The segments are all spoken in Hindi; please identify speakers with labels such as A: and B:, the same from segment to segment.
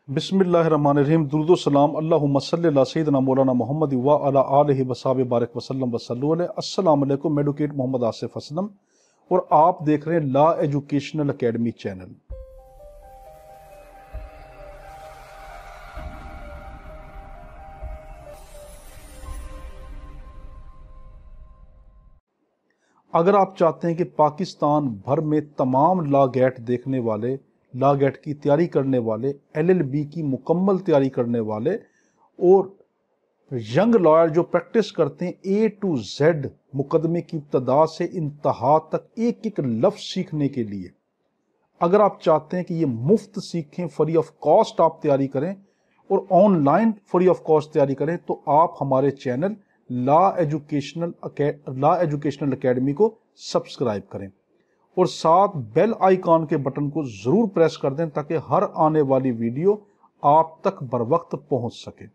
A: बिस्मिल्लाहिर्रहमानिर्रहीम दुरूद व सलाम अल्लाहुम्मा सल्ली अला सय्यिदिना मौलाना मोहम्मद व अला आलिहि व सहाबिहि बारिक वसल्लम वसल्लु अलैहि। अस्सलाम वालेकुम। मैं एडवोकेट मोहम्मद आसिफ असलम और आप देख रहे हैं लॉ एजुकेशनल एकेडमी चैनल। अगर आप चाहते हैं कि पाकिस्तान भर में तमाम लॉ गेट देखने वाले, लॉ गेट की तैयारी करने वाले, LLB की मुकम्मल तैयारी करने वाले और यंग लॉयर जो प्रैक्टिस करते हैं A to Z मुकदमे की इब्तदा से इंतहा तक एक एक लफ्ज़ सीखने के लिए, अगर आप चाहते हैं कि ये मुफ्त सीखें, फ्री ऑफ कॉस्ट आप तैयारी करें और ऑनलाइन फ्री ऑफ कॉस्ट तैयारी करें, तो आप हमारे चैनल लॉ एजुकेशनल एकेडमी को सब्सक्राइब करें और साथ बेल आइकॉन के बटन को ज़रूर प्रेस कर दें ताकि हर आने वाली वीडियो आप तक बर वक्त पहुँच सके।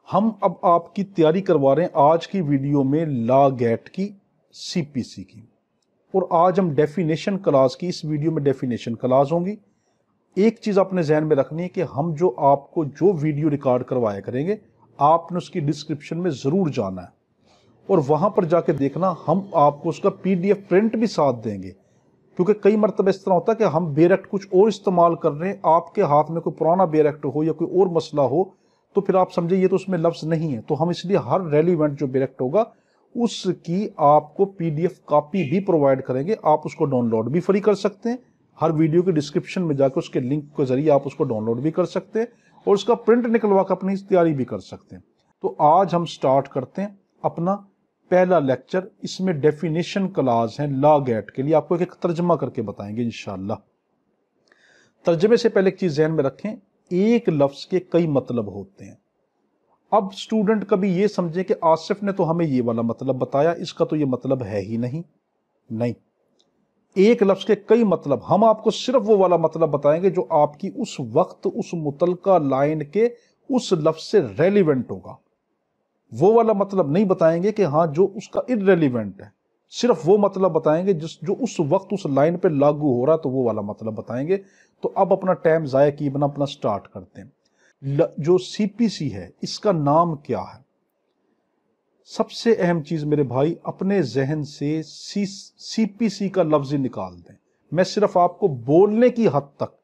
A: हम अब आपकी तैयारी करवा रहे हैं आज की वीडियो में लॉ गेट की, CPC की, और आज हम डेफिनेशन क्लास की, इस वीडियो में डेफिनेशन क्लास होंगी। एक चीज़ आपने जहन में रखनी है कि हम जो आपको जो वीडियो रिकॉर्ड करवाया करेंगे, आपने उसकी डिस्क्रिप्शन में ज़रूर जाना है और वहाँ पर जाके देखना, हम आपको उसका PDF प्रिंट भी साथ देंगे, क्योंकि कई मरतबा इस तरह होता है कि हम बेरेक्ट कुछ और इस्तेमाल कर रहे हैं, आपके हाथ में कोई पुराना बेरेक्ट हो या कोई और मसला हो तो फिर आप समझे ये तो उसमें लफ्ज़ नहीं है। तो हम इसलिए हर रेलिवेंट जो बेरेक्ट होगा उसकी आपको PDF कॉपी भी प्रोवाइड करेंगे। आप उसको डाउनलोड भी फ्री कर सकते हैं, हर वीडियो के डिस्क्रिप्शन में जाकर उसके लिंक के जरिए आप उसको डाउनलोड भी कर सकते हैं और उसका प्रिंट निकलवा कर अपनी तैयारी भी कर सकते हैं। तो आज हम स्टार्ट करते हैं अपना पहला लेक्चर। इसमें डेफिनेशन क्लास है लॉ गेट के लिए, आपको एक तर्जमा करके बताएंगे इंशाअल्लाह। तर्जमे से पहले एक चीज ध्यान में रखें, एक लफ्ज के कई मतलब होते हैं। अब स्टूडेंट कभी ये समझे कि आसिफ ने तो हमें ये वाला मतलब बताया, इसका तो ये मतलब है ही नहीं। नहीं, एक लफ्ज के कई मतलब, हम आपको सिर्फ वो वाला मतलब बताएंगे जो आपकी उस वक्त उस मुतलका लाइन के उस लफ्ज से रेलिवेंट होगा। वो वाला मतलब नहीं बताएंगे कि हाँ जो उसका इररेलिवेंट है, सिर्फ वो मतलब बताएंगे जो उस वक्त उस लाइन पे लागू हो रहा है, तो वो वाला मतलब बताएंगे। तो अब अपना टाइम जाया किए बिना अपना स्टार्ट करते हैं। जो CPC है इसका नाम क्या है? सबसे अहम चीज मेरे भाई, अपने जहन से CPC का लफ्ज ही निकाल दें। मैं सिर्फ आपको बोलने की हद तक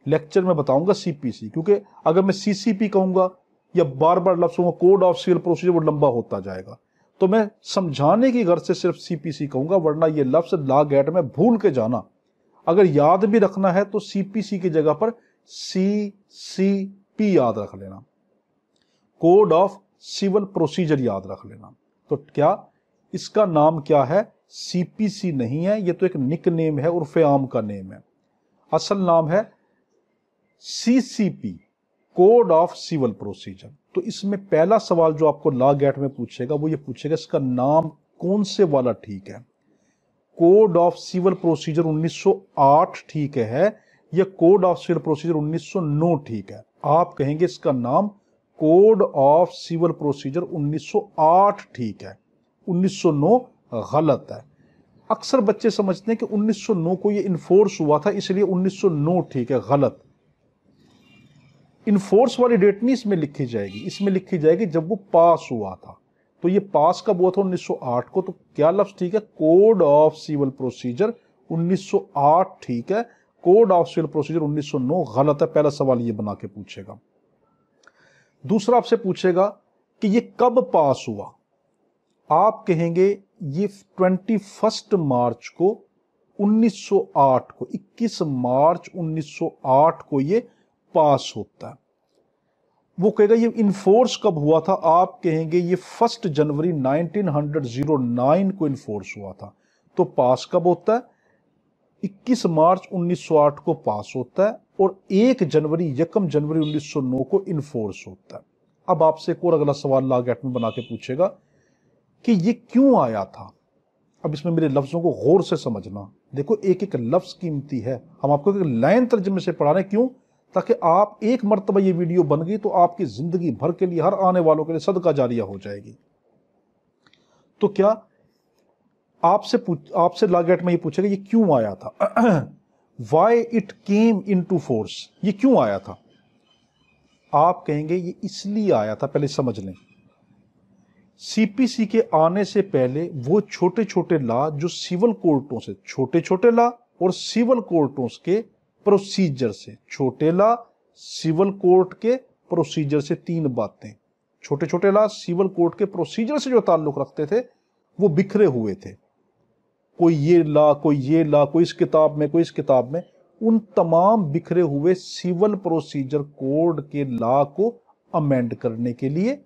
A: लेक्चर में बताऊंगा CPC, क्योंकि अगर मैं CCP कहूंगा या बार बार लफ्ज कहूंगा कोड ऑफ सिविल प्रोसीजर, वो लंबा होता जाएगा। तो मैं समझाने की गर्ज से सिर्फ CPC कहूंगा, वरना ये लफ्ज लॉ गेट में भूल के जाना। अगर याद भी रखना है तो CPC की जगह पर CCP याद रख लेना, कोड ऑफ सिविल प्रोसीजर याद रख लेना। तो क्या इसका नाम क्या है? CPC नहीं है, ये तो एक निक नेम है, उर्फ आम का नेम है। असल नाम है CCP, code of civil procedure. तो इसमें पहला सवाल जो आपको लॉ गेट में पूछेगा वो ये पूछेगा इसका नाम कौन से वाला ठीक है? कोड ऑफ सिविल प्रोसीजर 1908 ठीक है या कोड ऑफ सिविल प्रोसीजर 1909 ठीक है? आप कहेंगे इसका नाम कोड ऑफ सिविल प्रोसीजर 1908 ठीक है, 1909 गलत है। अक्सर बच्चे समझते हैं कि 1909 को ये इन्फोर्स हुआ था इसलिए 1909 ठीक है, गलत। इन्फोर्स वाली डेट नहीं इसमें लिखी जाएगी, इसमें लिखी जाएगी जब वो पास हुआ था। तो ये पास कब हुआ था? 1908 को। तो क्या लफ्ज ठीक है? कोड ऑफ सिविल प्रोसीजर 1908 ठीक है, कोड ऑफ सिविल प्रोसीजर 1909 गलत है। पहला सवाल ये बना के पूछेगा। दूसरा आपसे पूछेगा कि ये कब पास हुआ? आप कहेंगे ये 21 मार्च को 1908 को, 21 मार्च 1908 को ये पास होता है। वो कहेगा ये इन्फोर्स कब हुआ था? आप कहेंगे ये 1 जनवरी 1909 को इन्फोर्स हुआ था। तो पास कब होता है? 21 मार्च 1908 को पास होता है और 1 जनवरी 1909 को इन्फोर्स होता है। अब आपसे एक और अगला सवाल लॉ गेट में बना के पूछेगा कि ये क्यों आया था। अब इसमें मेरे लफ्जों को गौर से समझना। देखो एक एक लफ्ज कीमती है, हम आपको एक लाइन तर्जमे से पढ़ा रहे हैं। क्यों? ताकि आप एक मर्तबा ये वीडियो बन गई तो आपकी जिंदगी भर के लिए, हर आने वालों के लिए सदका जारिया हो जाएगी। तो क्या आपसे लॉ गेट में ये पूछेगा ये क्यों आया था? Why it came into force, ये क्यों आया था? आप कहेंगे ये इसलिए आया था, पहले समझ लें। सीपीसी के आने से पहले वो छोटे छोटे लॉ जो सिविल कोर्टों से, छोटे छोटे लॉ और सिविल कोर्टों के प्रोसीजर से, छोटे लॉ सिविल कोर्ट के प्रोसीजर से, तीन बातें। छोटे छोटे लॉ सिविल कोर्ट के प्रोसीजर से जो ताल्लुक रखते थे वो बिखरे हुए थे, कोई ये लॉ, कोई ये लॉ, कोई इस किताब में, कोई इस किताब में। उन तमाम बिखरे हुए सिविल प्रोसीजर कोड के लॉ को अमेंड करने के लिए,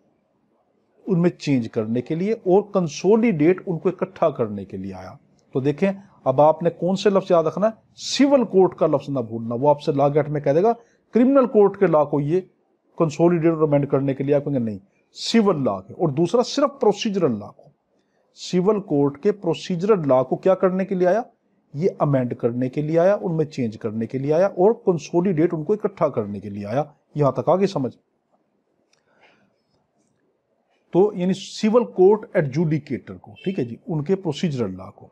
A: उनमें चेंज करने के लिए और कंसोलिडेट, उनको इकट्ठा करने के लिए आया। तो देखें, अब आपने कौन से लफ्ज याद रखना है? सिविल कोर्ट का लफ्ज ना भूलना। वो आपसे लॉ गेट में कह देगा क्रिमिनल कोर्ट के लॉ को ये कंसोलिडेट और अमेंड करने के लिए, आप कहेंगे नहीं, सिविल लॉ के। और दूसरा सिर्फ प्रोसीजरल लॉ को, सिविल कोर्ट के प्रोसीजरल लॉ को क्या करने के लिए आया? ये अमेंड करने के लिए आया, उनमें चेंज करने के लिए आया और कंसोलिडेट, उनको इकट्ठा करने के लिए आया। यहां तक आगे समझ। तो यानी सिविल कोर्ट एडजुडिकेटर को, ठीक है जी, उनके प्रोसीजरल लॉ को।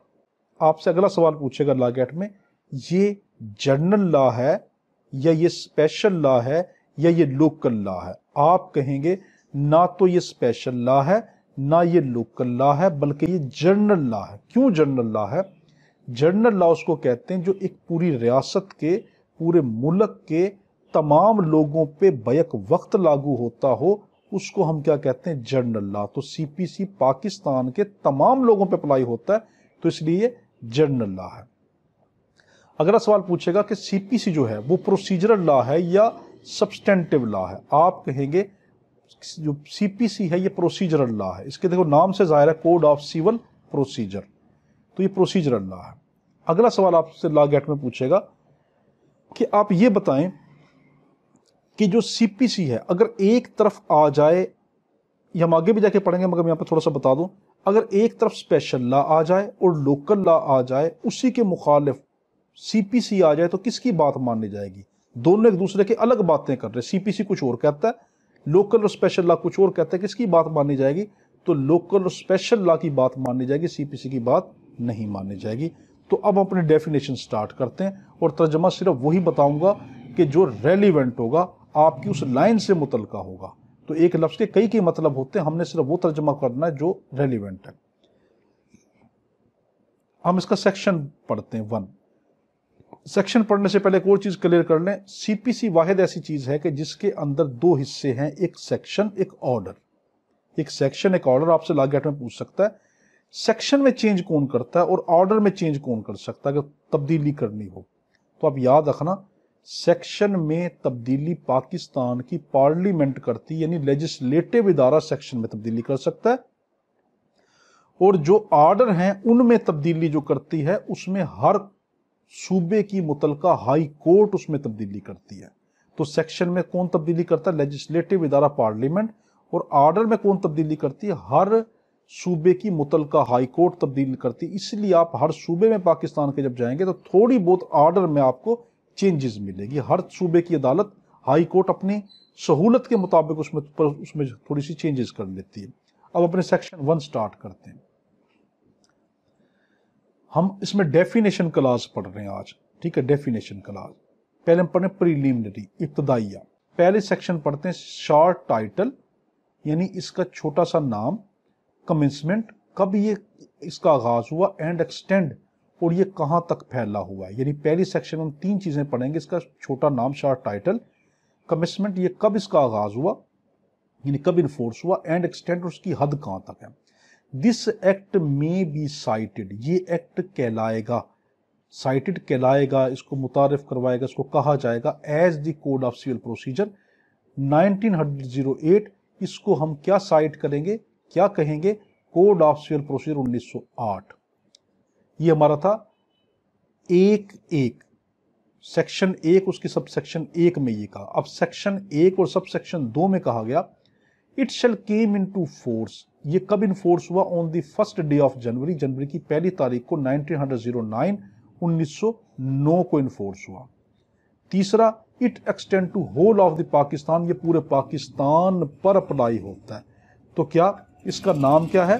A: आपसे अगला सवाल पूछेगा लॉ गेट में, ये जनरल लॉ है या ये स्पेशल लॉ है या ये लोकल लॉ है? आप कहेंगे ना तो ये स्पेशल लॉ है ना ये लोकल लॉ है, बल्कि ये जनरल लॉ है। क्यों जनरल लॉ है? जनरल लॉ उसको कहते हैं जो एक पूरी रियासत के, पूरे मुल्क के तमाम लोगों पे बैक वक्त लागू होता हो, उसको हम क्या कहते हैं? General law. तो सीपीसी पाकिस्तान के तमाम लोगों पे अप्लाई होता है, तो इसलिए जनरल लॉ है। अगला सवाल पूछेगा कि सीपीसी जो है वो प्रोसीजरल लॉ है या सब्सटेंटिव लॉ है? आप कहेंगे जो सीपीसी है ये प्रोसीजरल लॉ है। इसके देखो नाम से जाहिर है, कोड ऑफ सिविल प्रोसीजर, तो ये प्रोसीजरल लॉ है। अगला सवाल आपसे लॉ गेट में पूछेगा कि आप ये बताएं कि जो सीपीसी है अगर एक तरफ आ जाए, ये हम आगे भी जाके पढ़ेंगे मगर मैं यहां पर थोड़ा सा बता दूं, अगर एक तरफ स्पेशल लॉ आ जाए और लोकल लॉ आ जाए, उसी के मुखालिफ सीपीसी आ जाए, तो किसकी बात माननी जाएगी? दोनों एक दूसरे की अलग बातें कर रहे, सीपीसी कुछ और कहता है, लोकल और स्पेशल लॉ कुछ और कहता है, किसकी बात माननी जाएगी? तो लोकल और स्पेशल लॉ की बात माननी जाएगी, सीपीसी की बात नहीं माननी जाएगी। तो अब हम अपनी डेफिनेशन स्टार्ट करते हैं और तर्जमा सिर्फ वही बताऊंगा कि जो रेलिवेंट होगा, आपकी उस लाइन से मुतलका होगा। तो एक लफ्ज के कई मतलब होते हैं, हमने सिर्फ वो तर्जमा करना है जो रेलिवेंट है। हम इसका सेक्शन पढ़ते हैं। 1 सेक्शन पढ़ने से पहले एक और चीज क्लियर कर लें, सीपीसी वाहिद ऐसी चीज है कि जिसके अंदर दो हिस्से हैं, एक सेक्शन एक ऑर्डर। एक सेक्शन एक ऑर्डर आपसे लॉ गेट में पूछ सकता है, सेक्शन में चेंज कौन करता है और ऑर्डर में चेंज कौन कर सकता है, अगर तब्दीली करनी हो। तो आप याद रखना, सेक्शन में तब्दीली पाकिस्तान की पार्लियामेंट करती, यानी लेजिस्लेटिव इदारा सेक्शन में तब्दीली कर सकता है, और जो ऑर्डर हैं उनमें तब्दीली जो करती है, उसमें हर सूबे की मुतलका हाई कोर्ट उसमें तब्दीली करती है। तो सेक्शन में कौन तब्दीली करता है? लेजिस्लेटिव इदारा पार्लियामेंट। और ऑर्डर में कौन तब्दीली करती है? हर सूबे की मुतलका हाई कोर्ट तब्दीली करती है। इसलिए आप हर सूबे में पाकिस्तान के जब जाएंगे तो थोड़ी बहुत ऑर्डर में आपको चेंजेस मिलेगी। हर सूबे की अदालत, हाई कोर्ट अपनी सहूलत के मुताबिक उसमें थोड़ी सी चेंजेस कर लेती है। अब अपने सेक्शन 1 स्टार्ट करते हैं। हम इसमें डेफिनेशन क्लास पढ़ रहे हैं आज, ठीक है, डेफिनेशन क्लास। पहले हम पढ़े प्रीलिमिनरी, इब्तदाइया। पहले सेक्शन पढ़ते हैं शॉर्ट टाइटल, यानी इसका छोटा सा नाम, कमेंसमेंट, कब ये इसका आगाज हुआ, एंड एक्सटेंड, और ये कहां तक फैला हुआ है। यानी पहली सेक्शन में हम 3 चीजें पढ़ेंगे, इसका छोटा नाम शॉर्ट टाइटल, कमेंसमेंट ये कब इसका आगाज हुआ यानी कब इन्फोर्स हुआ, एंड एक्सटेंड उसकी हद कहां तक है। दिस एक्ट में बी साइटेड, ये एक्ट कहलाएगा, साइटेड कहलाएगा, इसको मुतारिफ करवाएगा, इसको कहा जाएगा as the code of civil procedure 1908। इसको हम क्या साइट करेंगे, क्या कहेंगे? Code of civil procedure 1908। ये हमारा था 1 सेक्शन 1, उसकी सब सेक्शन 1 में ये कहा। अब सेक्शन 1 और सब सेक्शन 2 में कहा गया it shall came into force, ये कब इनफोर्स हुआ? On the first day of January, जनवरी की पहली तारीख को 1909 को इनफोर्स हुआ। तीसरा, it extend to whole of the Pakistan, ये पूरे पाकिस्तान पर अप्लाई होता है। तो क्या इसका नाम क्या है?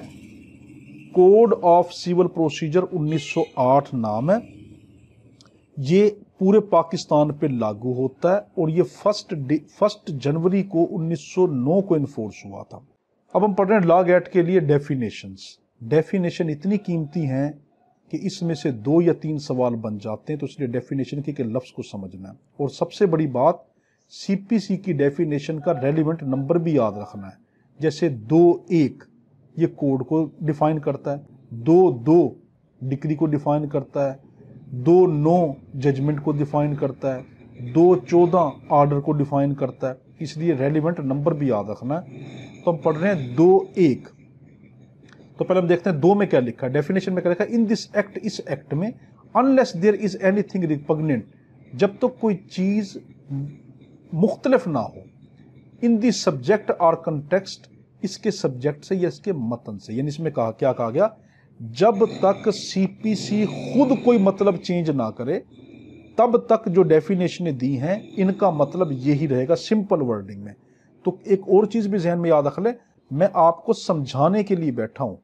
A: कोड ऑफ सिविल प्रोसीजर 1908 नाम है। ये पूरे पाकिस्तान पे लागू होता है और ये फर्स्ट जनवरी को 1909 को इन्फोर्स हुआ था। अब हम पढ़ रहे हैं लॉग एक्ट के लिए डेफिनेशंस। डेफिनेशन इतनी कीमती हैं कि इसमें से 2 या 3 सवाल बन जाते हैं, तो इसलिए डेफिनेशन के लफ्ज को समझना है। और सबसे बड़ी बात, सीपीसी की डेफिनेशन का रेलिवेंट नंबर भी याद रखना है। जैसे 2(1) ये कोड को डिफाइन करता है, 2(2) डिक्री को डिफाइन करता है, 2(9) जजमेंट को डिफाइन करता है, 2(14) ऑर्डर को डिफाइन करता है। इसलिए रेलिवेंट नंबर भी याद रखना है। तो हम पढ़ रहे हैं 2(1). तो पहले हम देखते हैं 2 में क्या लिखा है। डेफिनेशन में क्या लिखा है, इन दिस एक्ट, इस एक्ट में, unless there is anything repugnant, जब तक तो कोई चीज मुख्तलिफ ना हो, इन दी सब्जेक्ट और कंटेक्स्ट, इसके सब्जेक्ट से या इसके मतन से। यानी इसमें क्या कहा गया, जब तक सीपीसी खुद कोई मतलब चेंज ना करे तब तक जो डेफिनेशनें दी हैं इनका मतलब यही रहेगा, सिंपल वर्डिंग में। तो एक और चीज भी जहन में याद रख ले, मैं आपको समझाने के लिए बैठा हूं,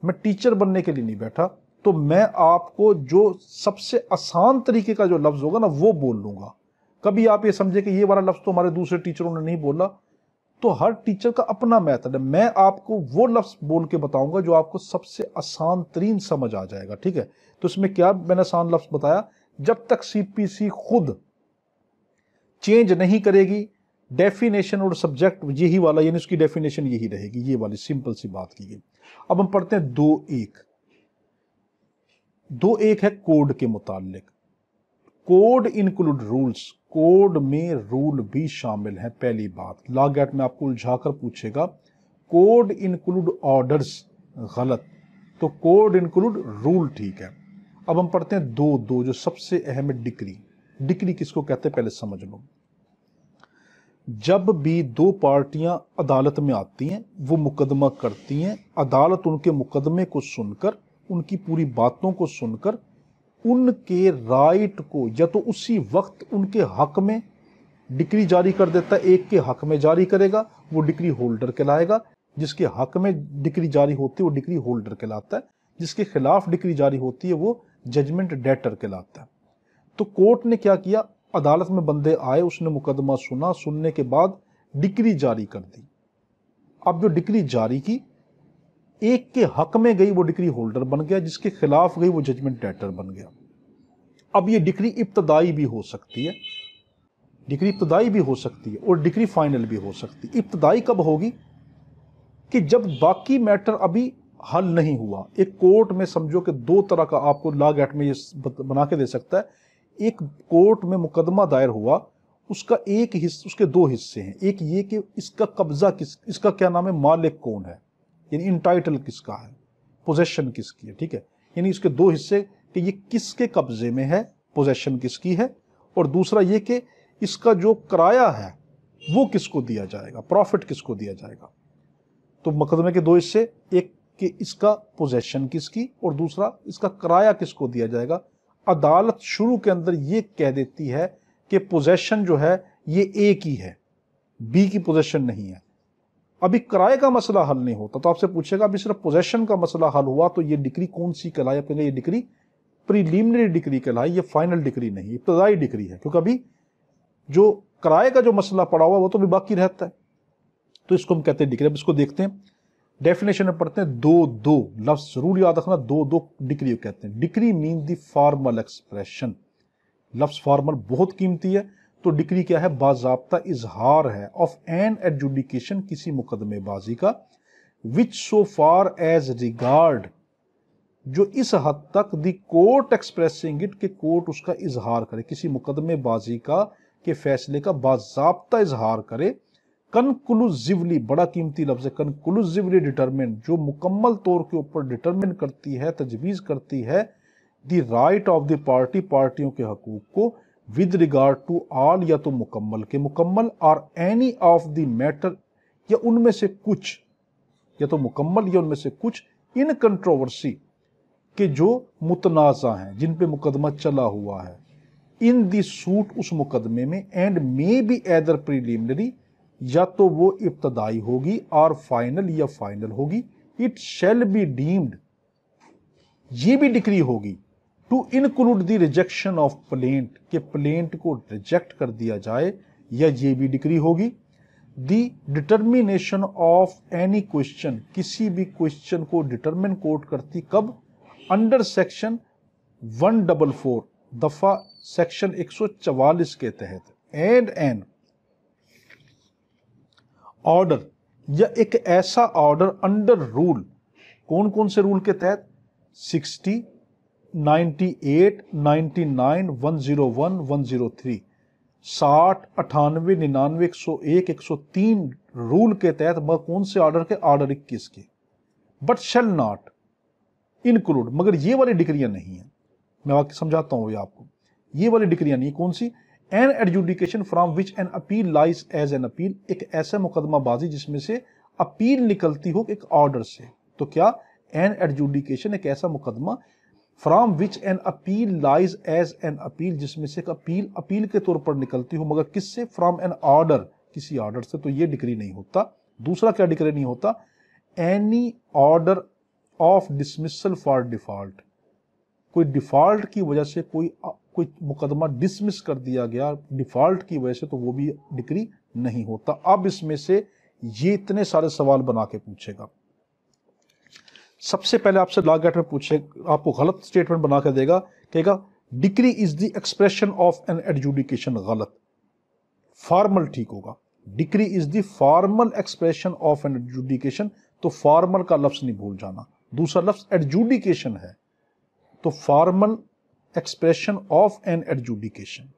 A: मैं टीचर बनने के लिए नहीं बैठा। तो मैं आपको जो सबसे आसान तरीके का जो लफ्ज होगा ना वो बोल लूंगा। कभी आप ये समझे कि ये वाला लफ्ज तो हमारे दूसरे टीचरों ने नहीं बोला, तो हर टीचर का अपना मेथड है। मैं आपको वो लफ्ज बोल के बताऊंगा जो आपको सबसे आसान तरीन समझ आ जाएगा, ठीक है। तो इसमें क्या मैंने आसान लफ्ज बताया, जब तक सीपीसी खुद चेंज नहीं करेगी, डेफिनेशन और सब्जेक्ट यही वाला, यानी उसकी डेफिनेशन यही रहेगी, ये वाली सिंपल सी बात की गई। अब हम पढ़ते हैं 2(1). 2(1) है कोड के मुतालिक। कोड इंक्लूड रूल्स, कोड में रूल भी शामिल है। पहली बात, लॉग एक्ट में आपको उलझाकर पूछेगा कोड इंक्लूड ऑर्डर्स, गलत, तो कोड इंक्लूड रूल ठीक है। अब हम पढ़ते हैं 2(2) जो सबसे अहम है, डिक्री। डिक्री किसको कहते हैं पहले समझ लो। जब भी 2 पार्टियां अदालत में आती हैं, वो मुकदमा करती हैं, अदालत उनके मुकदमे को सुनकर, उनकी पूरी बातों को सुनकर, उनके राइट को या तो उसी वक्त उनके हक में डिक्री जारी कर देता है। एक के हक में जारी करेगा, वो डिक्री होल्डर कहलाएगा। जिसके हक में डिक्री जारी होती है वो डिक्री होल्डर कहलाता है। जिसके खिलाफ डिक्री जारी होती है वो जजमेंट डेटर कहलाता है। तो कोर्ट ने क्या किया, अदालत में बंदे आए, उसने मुकदमा सुना, सुनने के बाद डिक्री जारी कर दी। अब जो डिक्री जारी की, एक के हक में गई वो डिक्री होल्डर बन गया, जिसके खिलाफ गई वो जजमेंट डेटर बन गया। अब ये डिक्री इब्तदाई भी हो सकती है, डिक्री इब्तदाई भी हो सकती है और डिक्री फाइनल भी हो सकती है। इब्तदाई कब होगी, कि जब बाकी मैटर अभी हल नहीं हुआ। एक कोर्ट में समझो कि 2 तरह का आपको लॉग एक्ट में ये बना के दे सकता है। एक कोर्ट में मुकदमा दायर हुआ, उसका एक हिस्सा, उसके 2 हिस्से हैं। एक ये कि इसका कब्जा इसका क्या नाम है, मालिक कौन है, यानी इंटाइटल किसका है, पोजेशन किसकी है, ठीक है। यानी इसके 2 हिस्से कि ये किसके कब्जे में है, पोजेशन किसकी है, और दूसरा ये कि इसका जो किराया है वो किसको दिया जाएगा, प्रॉफिट किसको दिया जाएगा। तो मुकदमे के 2 हिस्से, एक कि इसका पोजेशन किसकी और दूसरा इसका किराया किसको दिया जाएगा। अदालत शुरू के अंदर ये कह देती है कि पोजेशन जो है ये ए की है, बी की पोजेशन नहीं है। अभी किराए का मसला हल नहीं होता, तो आपसे पूछेगा अभी सिर्फ पोजेशन का मसला हल हुआ तो ये डिक्री कौन सी कहलाई, अपने ये डिक्री प्रीलिमिनरी डिक्री कहलाई, ये फाइनल डिक्री नहीं, इब्तदाई डिक्री है। क्योंकि अभी जो किराए का जो मसला पड़ा हुआ वो तो भी बाकी रहता है, तो इसको हम कहते हैं डिक्री। अब इसको देखते हैं, डेफिनेशन में पढ़ते हैं 2(2) लफ्ज जरूर याद रखना, 2(2) डिक्री कहते हैं। Decree mean the formal expression, लफ्ज फॉर्मल बहुत कीमती है। तो डिक्री क्या है, बाज़ाब्ता इजहार है ऑफ एन एडजुडिकेशन, किसी मुकदमेबाजी का, विच सो फार एज रिगार्ड, जो इस हद तक द कोर्ट एक्सप्रेसिंग इट, के कोर्ट उसका इजहार करे, किसी मुकदमेबाजी का के फैसले का बाज़ाब्ता इजहार करे। कंक्लूसिवली, बड़ा कीमती लफ्ज है, कंक्लूसिवली डिटरमिन, जो मुकम्मल तौर के ऊपर डिटरमिन करती है, तजवीज़ करती है the right of the party, पार्टियों के हकूक को, विद रिगार्ड टू ऑल, या तो मुकम्मल के मुकम्मल, और एनी ऑफ द मैटर, या उनमें से कुछ, या तो मुकम्मल या उनमें से कुछ, इन कंट्रोवर्सी, के जो मुतनाज़ा हैं, जिन पे मुकदमा चला हुआ है, इन दी सूट, उस मुकदमे में, and may be either preliminary, या तो वो इब्तदाई होगी और फाइनल या फाइनल होगी। इट शैल बी डीम्ड, ये भी डिक्री होगी to include the rejection of plaint, के प्लेंट को रिजेक्ट कर दिया जाए, या ये भी डिक्री होगी। The determination of any question, किसी भी क्वेश्चन को डिटरमिन कोर्ट करती कब, अंडर सेक्शन 144 दफा सेक्शन 144 के तहत, एंड एन ऑर्डर, या एक ऐसा ऑर्डर अंडर रूल, कौन कौन से रूल के तहत, 60, 98, 99, 101, 103, 60, 98, 99, 101, 103 रूल के तहत, मगर कौन से ऑर्डर के, ऑर्डर 21 के, बट शेल नॉट इंक्लूड, मगर ये वाली डिग्रियां नहीं है। मैं वाक्य समझाता हूं ये आपको, ये वाली डिग्रियां नहीं, कौन सी, an adjudication from which an appeal lies as an appeal, एक ऐसा मुकदमाबाजी जिसमें से अपील निकलती हो एक ऑर्डर से। तो क्या, एन एडजुडिकेशन एक ऐसा मुकदमा from which an appeal lies as an appeal, जिसमें से एक अपील के तौर पर निकलती हो, मगर किससे, फ्रॉम एन ऑर्डर, किसी ऑर्डर से, तो ये डिग्री नहीं होता। दूसरा क्या डिग्री नहीं होता, any order of dismissal for default, कोई डिफॉल्ट की वजह से कोई मुकदमा डिसमिस कर दिया गया डिफॉल्ट की वजह से, तो वो भी डिग्री नहीं होता। अब इसमें से ये इतने सारे सवाल बना के पूछेगा। सबसे पहले आपसे लॉ गेट में पूछे, आपको गलत स्टेटमेंट बना के देगा, कहेगा decree is the expression of an adjudication, गलत, फॉर्मल ठीक होगा, decree is the formal expression of an adjudication, तो फॉर्मल का लफ्ज नहीं भूल जाना। दूसरा लफ्ज एडजुडिकेशन है, तो formal expression of an adjudication,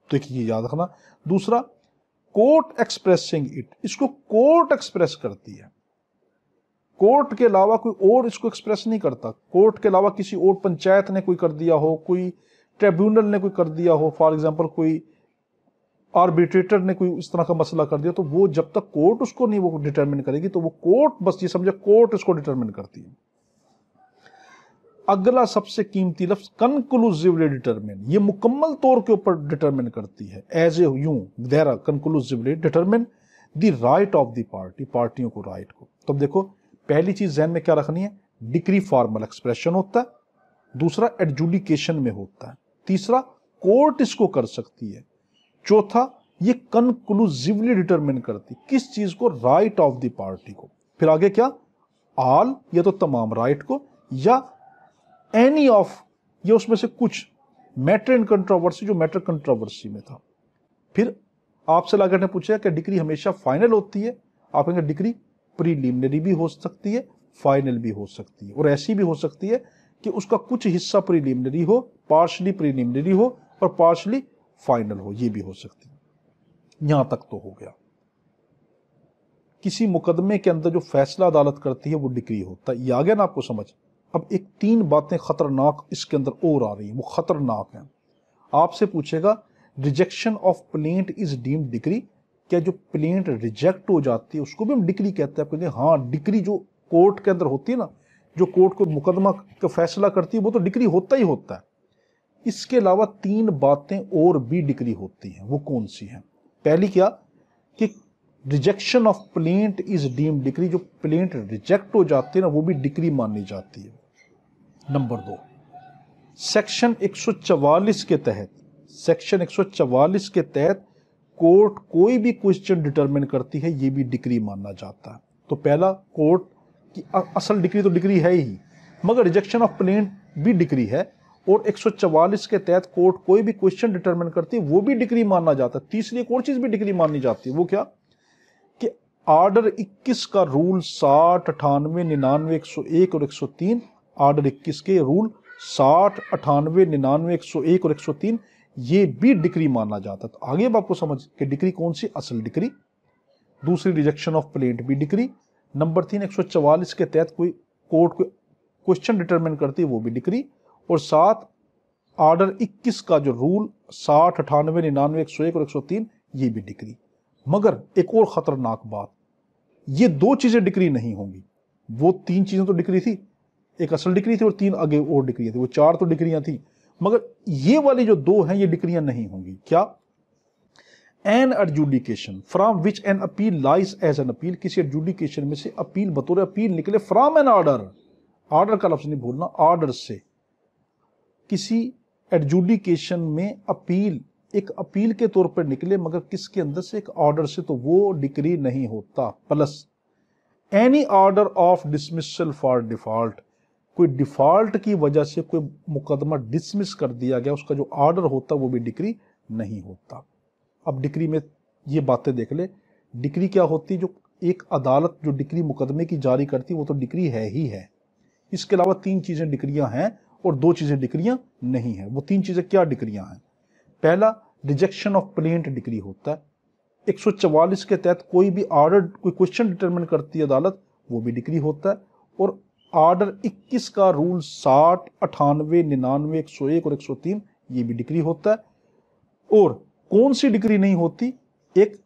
A: तो एक ये याद रखना। दूसरा, कोर्ट एक्सप्रेसिंग इट, इसको कोर्ट एक्सप्रेस करती है, कोर्ट के अलावा कोई और इसको एक्सप्रेस नहीं करता। कोर्ट के अलावा किसी और, पंचायत ने कोई कर दिया हो, कोई ट्रिब्यूनल ने कोई कर दिया हो, फॉर एग्जांपल कोई आर्बिट्रेटर ने कोई इस तरह का मसला कर दिया, तो वो जब तक कोर्ट उसको नहीं वो डिटरमिन करेगी, तो वो कोर्ट, बस ये समझे कोर्ट इसको डिटरमिन करती है। अगला सबसे कीमती लफ्ज कंक्लूसिवली डिटरमिन, ये मुकम्मल तौर के ऊपर डिटरमिन करती है, एज ए यूं देरा conclusively determine the right of the party, पार्टियों को राइट को। तो देखो पहली चीज जहन में क्या रखनी है, डिक्री फॉर्मल एक्सप्रेशन होता है, दूसरा एडजुडिकेशन में होता है, तीसरा कोर्ट इसको कर सकती है, चौथा ये कंक्लूसिवली डिटरमिन करती किस चीज को, राइट ऑफ द पार्टी को। फिर आगे क्या, ऑल, या तो तमाम राइट को, या एनी ऑफ, ये उसमें से कुछ, मैटर इन कंट्रोवर्सी, जो मैटर कंट्रोवर्सी में था। फिर आपसे लागत ने पूछा कि डिक्री हमेशा फाइनल होती है, आप कहेंगे डिक्री प्रीलिमिनरी भी हो सकती है, फाइनल भी हो सकती है, और ऐसी भी हो सकती है कि उसका कुछ हिस्सा प्रीलिमिनरी हो, पार्शली प्रीलिमिनरी हो और पार्शली फाइनल हो, ये भी हो सकती है। यहां तक तो हो गया। किसी मुकदमे के अंदर जो फैसला अदालत करती है वो डिक्री होता है, ये आ गया ना आपको समझ। अब एक तीन बातें खतरनाक इसके अंदर और आ रही हैं, वो खतरनाक हैं। आपसे पूछेगा rejection of plaint is deemed decree, क्या जो प्लेंट रिजेक्ट हो जाती है उसको भी हम डिक्री कहते हैं? आप कहेंगे हाँ, डिक्री जो कोर्ट के अंदर होती है ना, जो कोर्ट को मुकदमा का फैसला करती है, वो तो डिक्री होता ही होता है। इसके अलावा तीन बातें और भी डिक्री होती हैं, वो कौन सी हैं? पहली क्या कि rejection of plaint is deemed decree, जो प्लेंट रिजेक्ट हो जाती है ना वो भी डिक्री मानी जाती है। नंबर दो, सेक्शन 144 के तहत, सेक्शन 144 के तहत कोर्ट कोई भी क्वेश्चन डिटरमिन करती है, ये भी डिक्री माना जाता है। तो पहला, कोर्ट की असल डिक्री तो डिक्री है ही, मगर रिजेक्शन ऑफ प्लेंट भी डिक्री है, और 144 के तहत कोर्ट कोई भी क्वेश्चन डिटरमिन करती है, वो भी डिक्री माना जाता है। तीसरी एक और चीज भी डिक्री मानी जाती है, वो क्या कि ऑर्डर 21 का रूल 60, 98, 99, 101 और 103, ऑर्डर 21 के रूल 60, 98, 99, 101 और 103, ये भी डिक्री माना जाता है। तो आगे अब आपको समझ कि डिक्री कौन सी, असल डिक्री, दूसरी रिजेक्शन ऑफ प्लेंट भी डिक्री, नंबर 3 144 के तहत कोई कोर्ट को क्वेश्चन डिटरमिन करती है, वो भी डिक्री, और 7 ऑर्डर 21 का जो रूल 60, 98, 99, 101 और 103, ये भी डिक्री। मगर एक और खतरनाक बात, ये दो चीजें डिक्री नहीं होंगी। वो तीन चीजें तो डिक्री थी, एक असल डिक्री थी और तीन आगे और डिक्रियां थी, वो चार तो डिक्रियां थी, मगर ये वाली जो दो हैं ये डिक्रियां नहीं होंगी। क्या? An adjudication from which an appeal lies as an appeal, किसी एडजुडिकेशन में से अपील बतौर अपील निकले फ्रॉम एन ऑर्डर, ऑर्डर का लफ्ज नहीं भूलना, ऑर्डर से, किसी एडजुडिकेशन में अपील एक अपील के तौर पर निकले मगर किसके अंदर से, एक ऑर्डर से, तो वो डिक्री नहीं होता। Plus any order of dismissal for default, कोई डिफॉल्ट की वजह से कोई मुकदमा डिसमिस कर दिया गया, उसका जो ऑर्डर होता वो भी डिक्री नहीं होता। अब डिक्री में ये बातें देख ले, डिक्री क्या होती है, जो एक अदालत जो डिक्री मुकदमे की जारी करती है वो तो डिक्री है ही है। इसके अलावा 3 चीजें डिक्रियां हैं और 2 चीजें डिक्रियां नहीं है। वो 3 चीजें क्या डिक्रियां हैं? पहला, रिजेक्शन ऑफ प्लेंट डिक्री होता है। 144 के तहत कोई भी ऑर्डर, कोई क्वेश्चन डिटरमिन करती है अदालत, वो भी डिक्री होता है। और ऑर्डर 21 का रूल 60, 98, 99, 101 और 103 ये भी डिक्री होता है। और कौन सी डिक्री नहीं होती? एक,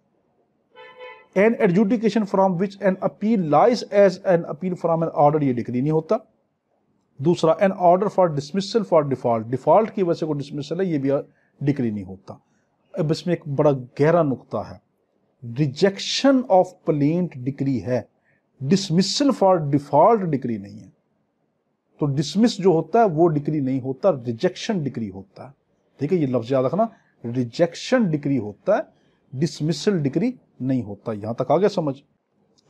A: an adjudication from which an appeal lies as an appeal from an order, ये डिक्री नहीं होता। दूसरा, an order for dismissal for default, default की वजह से कोई डिसमिसल है, ये भी डिक्री नहीं होता। अब इसमें एक बड़ा गहरा नुक्ता है, रिजेक्शन ऑफ प्लेंट डिक्री है, डिसमिसल फॉर डिफॉल्ट डिक्री नहीं है। तो डिसमिस जो होता है वो डिक्री नहीं होता, रिजेक्शन डिक्री होता है। ठीक है, ये लफ्ज याद रखना, रिजेक्शन डिक्री होता है, डिसमिसल डिक्री नहीं होता। यहां तक आ गया समझ?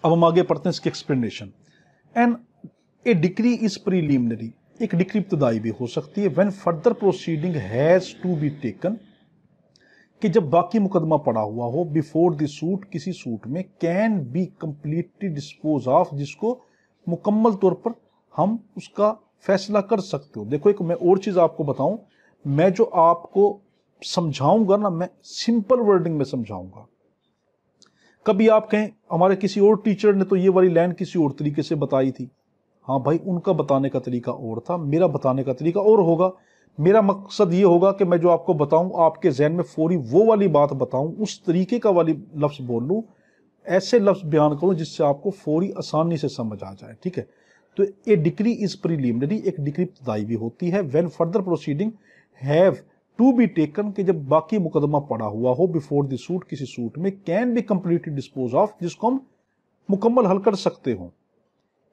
A: अब हम आगे पढ़ते हैं इसकी explanation. And a decree is preliminary, एक डिक्री इब्तदाई भी हो सकती है। When further proceeding has to be taken, कि जब बाकी मुकदमा पड़ा हुआ हो, बिफोर द सूट, किसी सूट में, can be completely dispose of, जिसको मुकम्मल तौर पर हम उसका फैसला कर सकते हो। देखो, एक मैं और चीज आपको बताऊं, मैं जो आपको समझाऊंगा ना, मैं सिंपल वर्डिंग में समझाऊंगा। कभी आप कहें हमारे किसी और टीचर ने तो ये वाली लाइन किसी और तरीके से बताई थी, हाँ भाई, उनका बताने का तरीका और था, मेरा बताने का तरीका और होगा। मेरा मकसद ये होगा कि मैं जो आपको बताऊं आपके जहन में फौरी वो वाली बात बताऊं, उस तरीके का वाली लफ्ज बोल लूं, ऐसे लफ्ज बयान करूं जिससे आपको फौरी आसानी से समझ आ जाए। ठीक है, तो ए डिक्री इज प्रीलिमिनरी, एक डिक्री इब्तदाई भी होती है। When further proceeding have to be taken, कि जब बाकी मुकदमा पड़ा हुआ हो, बिफोर द सूट, किसी सूट में, can be completely dispose of, जिसको हम मुकम्मल हल कर सकते हो।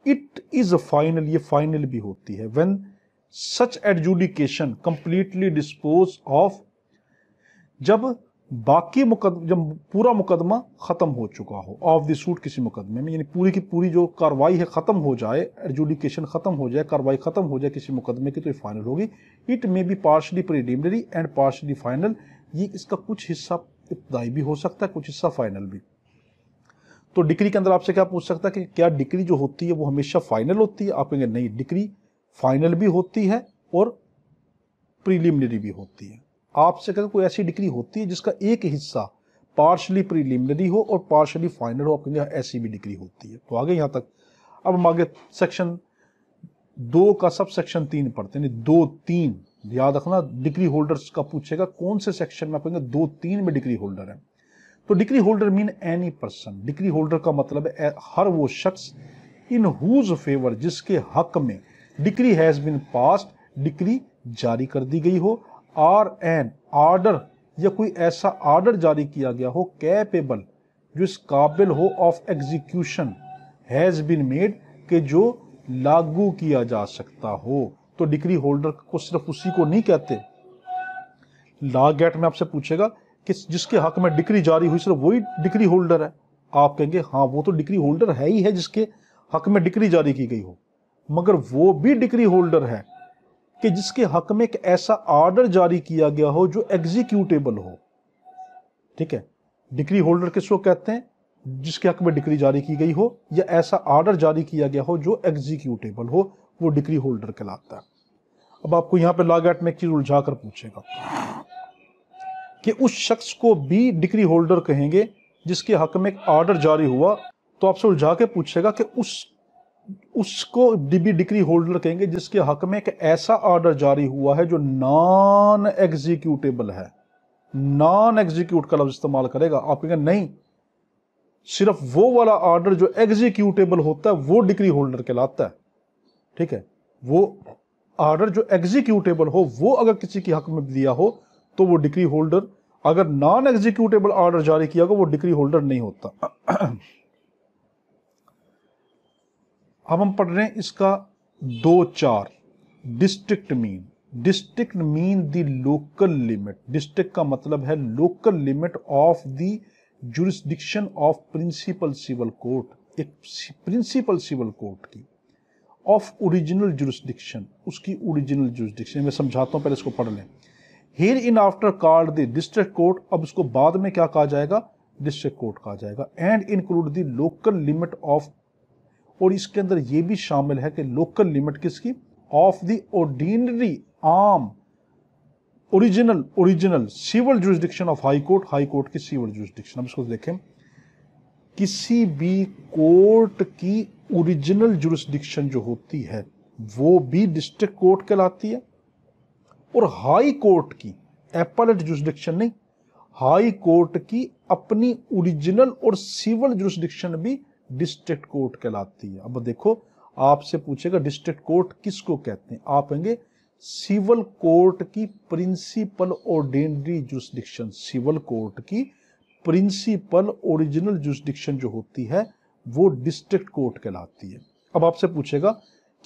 A: इट इज फाइनल, ये फाइनल भी होती है। When such adjudication completely dispose of, जब बाकी मुकदमा, जब पूरा मुकदमा खत्म हो चुका हो, ऑफ द सूट, किसी मुकदमे में, यानी पूरी की पूरी जो कार्रवाई है खत्म हो जाए, एडजुडिकेशन खत्म हो जाए, कार्रवाई खत्म हो जाए किसी मुकदमे की, तो ये फाइनल होगी। It may be partially preliminary and partially final, ये इसका कुछ हिस्सा इब्तदाई भी हो सकता है, कुछ हिस्सा फाइनल भी। तो डिक्री के अंदर आपसे क्या पूछ सकता है कि क्या डिक्री जो होती है वो हमेशा फाइनल होती है? आप कहेंगे नहीं, डिक्री फाइनल भी होती है और प्रीलिमिनरी भी होती है। आपसे कहें कोई ऐसी डिक्री होती है जिसका एक हिस्सा पार्शली प्रीलिमिनरी हो और पार्शली फाइनल हो, आप कहेंगे ऐसी भी डिक्री होती है। तो आगे यहां तक। अब हम आगे सेक्शन 2 का सब सेक्शन 3 पढ़ते हैं। 2-3 याद रखना, डिक्री होल्डर्स का पूछेगा कौन से सेक्शन में, आप कहेंगे 2-3 में डिक्री होल्डर है। तो decree holder mean any person, decree holder का मतलब है हर वो शख्स, इन हुज फेवर, जिसके हक में decree has been passed, decree जारी कर दी गई हो, आर एन ऑर्डर, या कोई ऐसा ऑर्डर जारी किया गया हो, कैपेबल, जो इस काबिल हो, of execution, has been made, के जो लागू किया जा सकता हो। तो डिक्री होल्डर को सिर्फ उसी को नहीं कहते। लॉ गेट में आपसे पूछेगा कि जिसके हक में डिक्री जारी हुई सिर्फ वही डिक्री होल्डर है, आप कहेंगे हाँ वो तो डिक्री होल्डर है ही है जिसके हक में डिक्री जारी की गई हो, मगर वो भी डिक्री होल्डर है कि जिसके हक में एक ऐसा ऑर्डर जारी किया गया हो जो एग्जीक्यूटेबल हो। ठीक है, डिक्री होल्डर किसको कहते हैं? जिसके हक में डिक्री जारी की गई हो या ऐसा ऑर्डर जारी किया गया हो जो एग्जीक्यूटेबल हो, वो डिक्री होल्डर कहलाता है। अब आपको यहां पे लॉ गेट में एक चीज उलझा कर पूछेगा कि उस शख्स को भी डिक्री होल्डर कहेंगे जिसके हक में एक ऑर्डर जारी हुआ, तो आपसे उलझा के पूछेगा कि उसको भी डिक्री होल्डर कहेंगे जिसके हक में एक ऐसा ऑर्डर जारी हुआ है जो नॉन एग्जीक्यूटेबल है। नॉन एग्जीक्यूट का लफ्ज इस्तेमाल करेगा। आप कहेंगे नहीं, सिर्फ वो वाला ऑर्डर जो एग्जीक्यूटेबल होता है वो डिक्री होल्डर कहलाता है। ठीक है, वो ऑर्डर जो एग्जीक्यूटेबल हो वो अगर किसी के हक में दिया हो तो वो डिक्री होल्डर, अगर नॉन एग्जीक्यूटेबल ऑर्डर जारी किया हो वो डिक्री होल्डर नहीं होता। अब हम पढ़ रहे हैं इसका 2-4 district mean. District mean the local limit, district का मतलब है local limit of the jurisdiction of principal civil court, एक प्रिंसिपल सिविल कोर्ट की, ऑफ ओरिजिनल जुरिस्डिक्शन, उसकी ओरिजिनल जुरिस्डिक्शन। मैं समझाता हूं, पहले इसको पढ़ लें। Hereinafter called the district court, अब इसको बाद में क्या कहा जाएगा, डिस्ट्रिक्ट कोर्ट कहा जाएगा। And include the local limit of, और इसके अंदर यह भी शामिल है कि लोकल लिमिट किसकी, ऑफ द ऑर्डिनरी आम original civil jurisdiction of high court, high court की सिविल जुरिस्डिक्शन। अब इसको देखें, किसी भी कोर्ट की ओरिजिनल जुरिस्डिक्शन जो होती है वो भी डिस्ट्रिक्ट कोर्ट कहलाती है, और हाई कोर्ट की एपेलेट जुरिस्डिक्शन नहीं, हाई कोर्ट की अपनी ओरिजिनल और सिविल जुरिस्डिक्शन भी डिस्ट्रिक्ट कोर्ट कहलाती है। अब देखो, आपसे पूछेगा डिस्ट्रिक्ट कोर्ट किसको कहते हैं, आप कहेंगे सिविल कोर्ट की principal ordinary jurisdiction, civil court की प्रिंसिपल ओरिजिनल जुरिस्डिक्शन जो होती है वो डिस्ट्रिक्ट कोर्ट कहलाती है। अब आपसे पूछेगा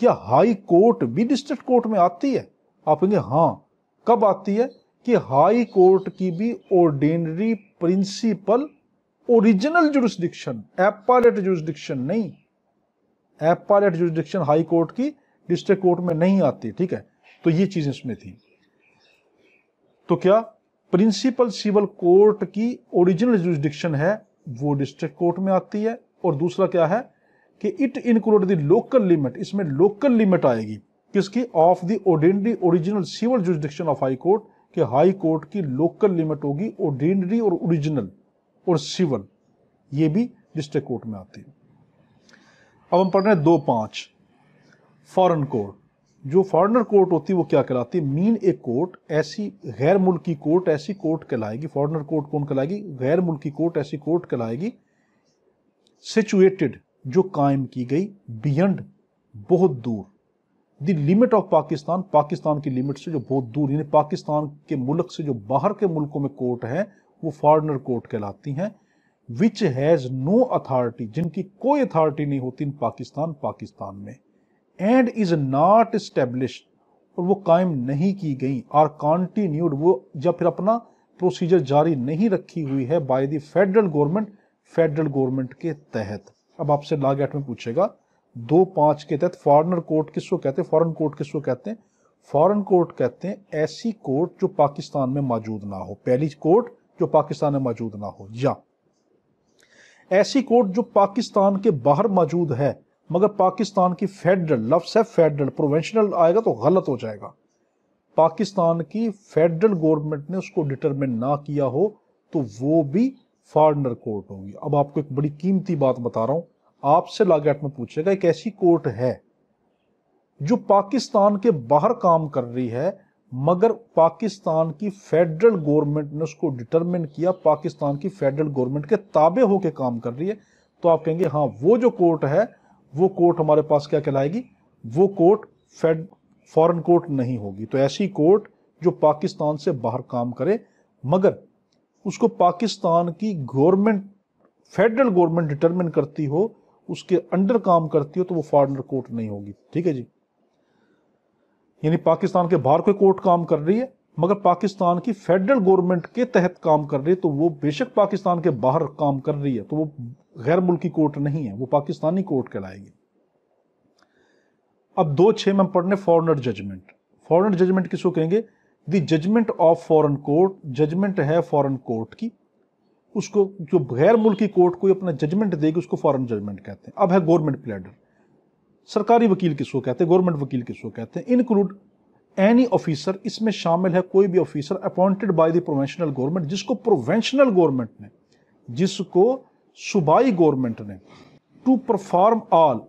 A: क्या हाई कोर्ट भी डिस्ट्रिक्ट कोर्ट में आती है, आप कहेंगे हाँ। कब आती है, कि हाई कोर्ट की भी ordinary principal original jurisdiction, appellate jurisdiction नहीं, एपेलेट जुरिस्डिक्शन हाई कोर्ट की डिस्ट्रिक्ट कोर्ट में नहीं आती, ठीक है। तो ये चीज इसमें थी। तो क्या प्रिंसिपल सिविल कोर्ट की ओरिजिनल जुरिस्डिक्शन है वो डिस्ट्रिक्ट कोर्ट में आती है, और दूसरा क्या है कि it include the local limit, इसमें लोकल लिमिट आएगी किसकी, of the ordinary original civil jurisdiction of high court, कि हाई कोर्ट की लोकल लिमिट होगी ऑर्डिनरी और ओरिजिनल और सिविल, ये भी डिस्ट्रिक्ट कोर्ट में आती है। अब हम पढ़ रहे हैं 2.5 फॉरेन कोर्ट। जो फॉरेनर कोर्ट होती है वो क्या कहलाती है, मीन ए कोर्ट, ऐसी गैर मुल्की कोर्ट ऐसी कोर्ट कहलाएगी। फॉरेनर कोर्ट कौन कहलाएगी, गैर मुल्की कोर्ट ऐसी कोर्ट कहलाएगी। सिचुएटेड, जो कायम की गई, बियॉन्ड, बहुत दूर, the limit of Pakistan, Pakistan की लिमिट से जो बहुत दूर, यानी पाकिस्तान के मुल्क से जो बाहर के मुल्कों में कोर्ट है वो फॉरेनर कोर्ट कहलाती हैं। विच हैज नो अथॉरिटी, जिनकी कोई अथॉरिटी नहीं होती इन पाकिस्तान में। एंड इज नॉट एस्टेब्लिश्ड, और वो कायम नहीं की गई, आर कॉन्टिन्यूड, वो जब फिर अपना प्रोसीजर जारी नहीं रखी हुई है, by the federal government, federal government के तहत। अब आपसे लॉ गेट में पूछेगा 2.5 के तहत फॉरेनर कोर्ट किसको कहते हैं, फॉरेन कोर्ट किसको कहते हैं, फॉरेन कोर्ट कहते हैं ऐसी कोर्ट जो पाकिस्तान में मौजूद ना हो, पहली कोर्ट जो पाकिस्तान में मौजूद ना हो, या ऐसी कोर्ट जो पाकिस्तान के बाहर मौजूद है मगर पाकिस्तान की फेडरल, लफ्ज़ है फेडरल, प्रोविंशियल आएगा तो गलत हो जाएगा, पाकिस्तान की फेडरल गवर्नमेंट ने उसको डिटरमिन ना किया हो तो वो भी फॉरेनर कोर्ट होगी। अब आपको एक बड़ी कीमती बात बता रहा हूं, आपसे लॉ गेट में पूछेगा एक ऐसी कोर्ट है जो पाकिस्तान के बाहर काम कर रही है मगर पाकिस्तान की फेडरल गवर्नमेंट ने उसको डिटरमिन किया, पाकिस्तान की फेडरल गवर्नमेंट के ताबे होकर काम कर रही है, तो आप कहेंगे हाँ वो जो कोर्ट है वो कोर्ट हमारे पास क्या कहलाएगी, वो कोर्ट फॉरेन कोर्ट नहीं होगी। तो ऐसी कोर्ट जो पाकिस्तान से बाहर काम करे मगर उसको पाकिस्तान की गवर्नमेंट, फेडरल गवर्नमेंट डिटरमिन करती हो, उसके अंडर काम करती हो, तो वो फॉरेनर कोर्ट नहीं होगी। ठीक है जी, यानी पाकिस्तान के बाहर कोई कोर्ट काम कर रही है मगर पाकिस्तान की फेडरल गवर्नमेंट के तहत काम कर रही है, तो वो बेशक पाकिस्तान के बाहर काम कर रही है तो वो गैर मुल्की कोर्ट नहीं है, वो पाकिस्तानी कोर्ट कहलाएगी। अब 2.6 में पढ़ने फॉरेनर जजमेंट। फॉरेनर जजमेंट किसको कहेंगे, the judgment of foreign court, judgment है फॉरेन कोर्ट की, उसको जो गैर मुल्की कोर्ट कोई अपना जजमेंट देगी उसको फॉरेन जजमेंट कहते हैं। अब है गवर्नमेंट प्लेडर, सरकारी वकील किसको कहते हैं, गवर्नमेंट वकील किसको कहते हैं। इनक्लूड एनी ऑफिसर, इसमें शामिल है कोई भी officer appointed by the provincial government, जिसको प्रोविंशियल गवर्नमेंट ने, जिसको सूबाई गवर्नमेंट ने, to perform all,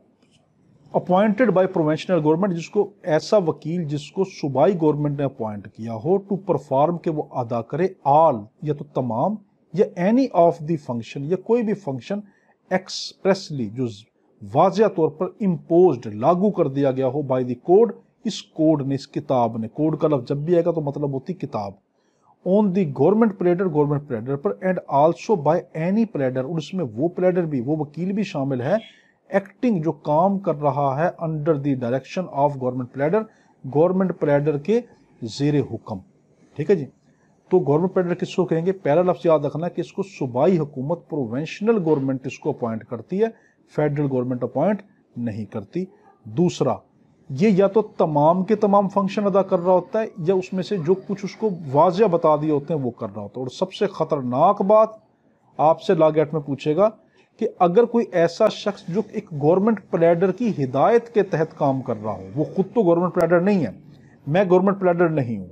A: appointed by provincial government, जिसको ऐसा वकील जिसको सूबाई गवर्नमेंट ने अपॉइंट किया हो, टू परफॉर्म के वो अदा करे ऑल, या तो तमाम, या एनी ऑफ द फंक्शन, या कोई भी फंक्शन एक्सप्रेसली जो वाज़िया तौर पर इम्पोज्ड, लागू कर दिया गया हो बाय द कोड, इस कोड ने, इस किताब ने, कोड का लफ्ज जब भी आएगा तो मतलब होती किताब, ऑन द गवर्नमेंट प्लेडर पर, एंड आल्सो बाय एनी प्लेडर, और उसमें वो प्लेडर भी, वो वकील भी शामिल है, एक्टिंग जो काम कर रहा है under the direction of government pleader, government pleader के जेर हुक्म। ठीक है जी। तो गवर्नमेंट प्लेडर किसको कहेंगे? पहला लफ्ज याद रखना कि इसको सूबाई हुकूमत प्रोवेंशनल गवर्नमेंट इसको अपॉइंट करती है, फेडरल गवर्नमेंट अपॉइंट नहीं करती। दूसरा, ये या तो तमाम के तमाम फंक्शन अदा कर रहा होता है या उसमें से जो कुछ उसको वाजिया बता दिए होते हैं वो कर रहा होता है। और सबसे खतरनाक बात आपसे लॉ गेट में पूछेगा कि अगर कोई ऐसा शख्स जो एक गवर्नमेंट प्लेडर की हिदायत के तहत काम कर रहा हो, वो खुद तो गवर्नमेंट प्लेडर नहीं है, मैं गवर्नमेंट प्लेडर नहीं हूं,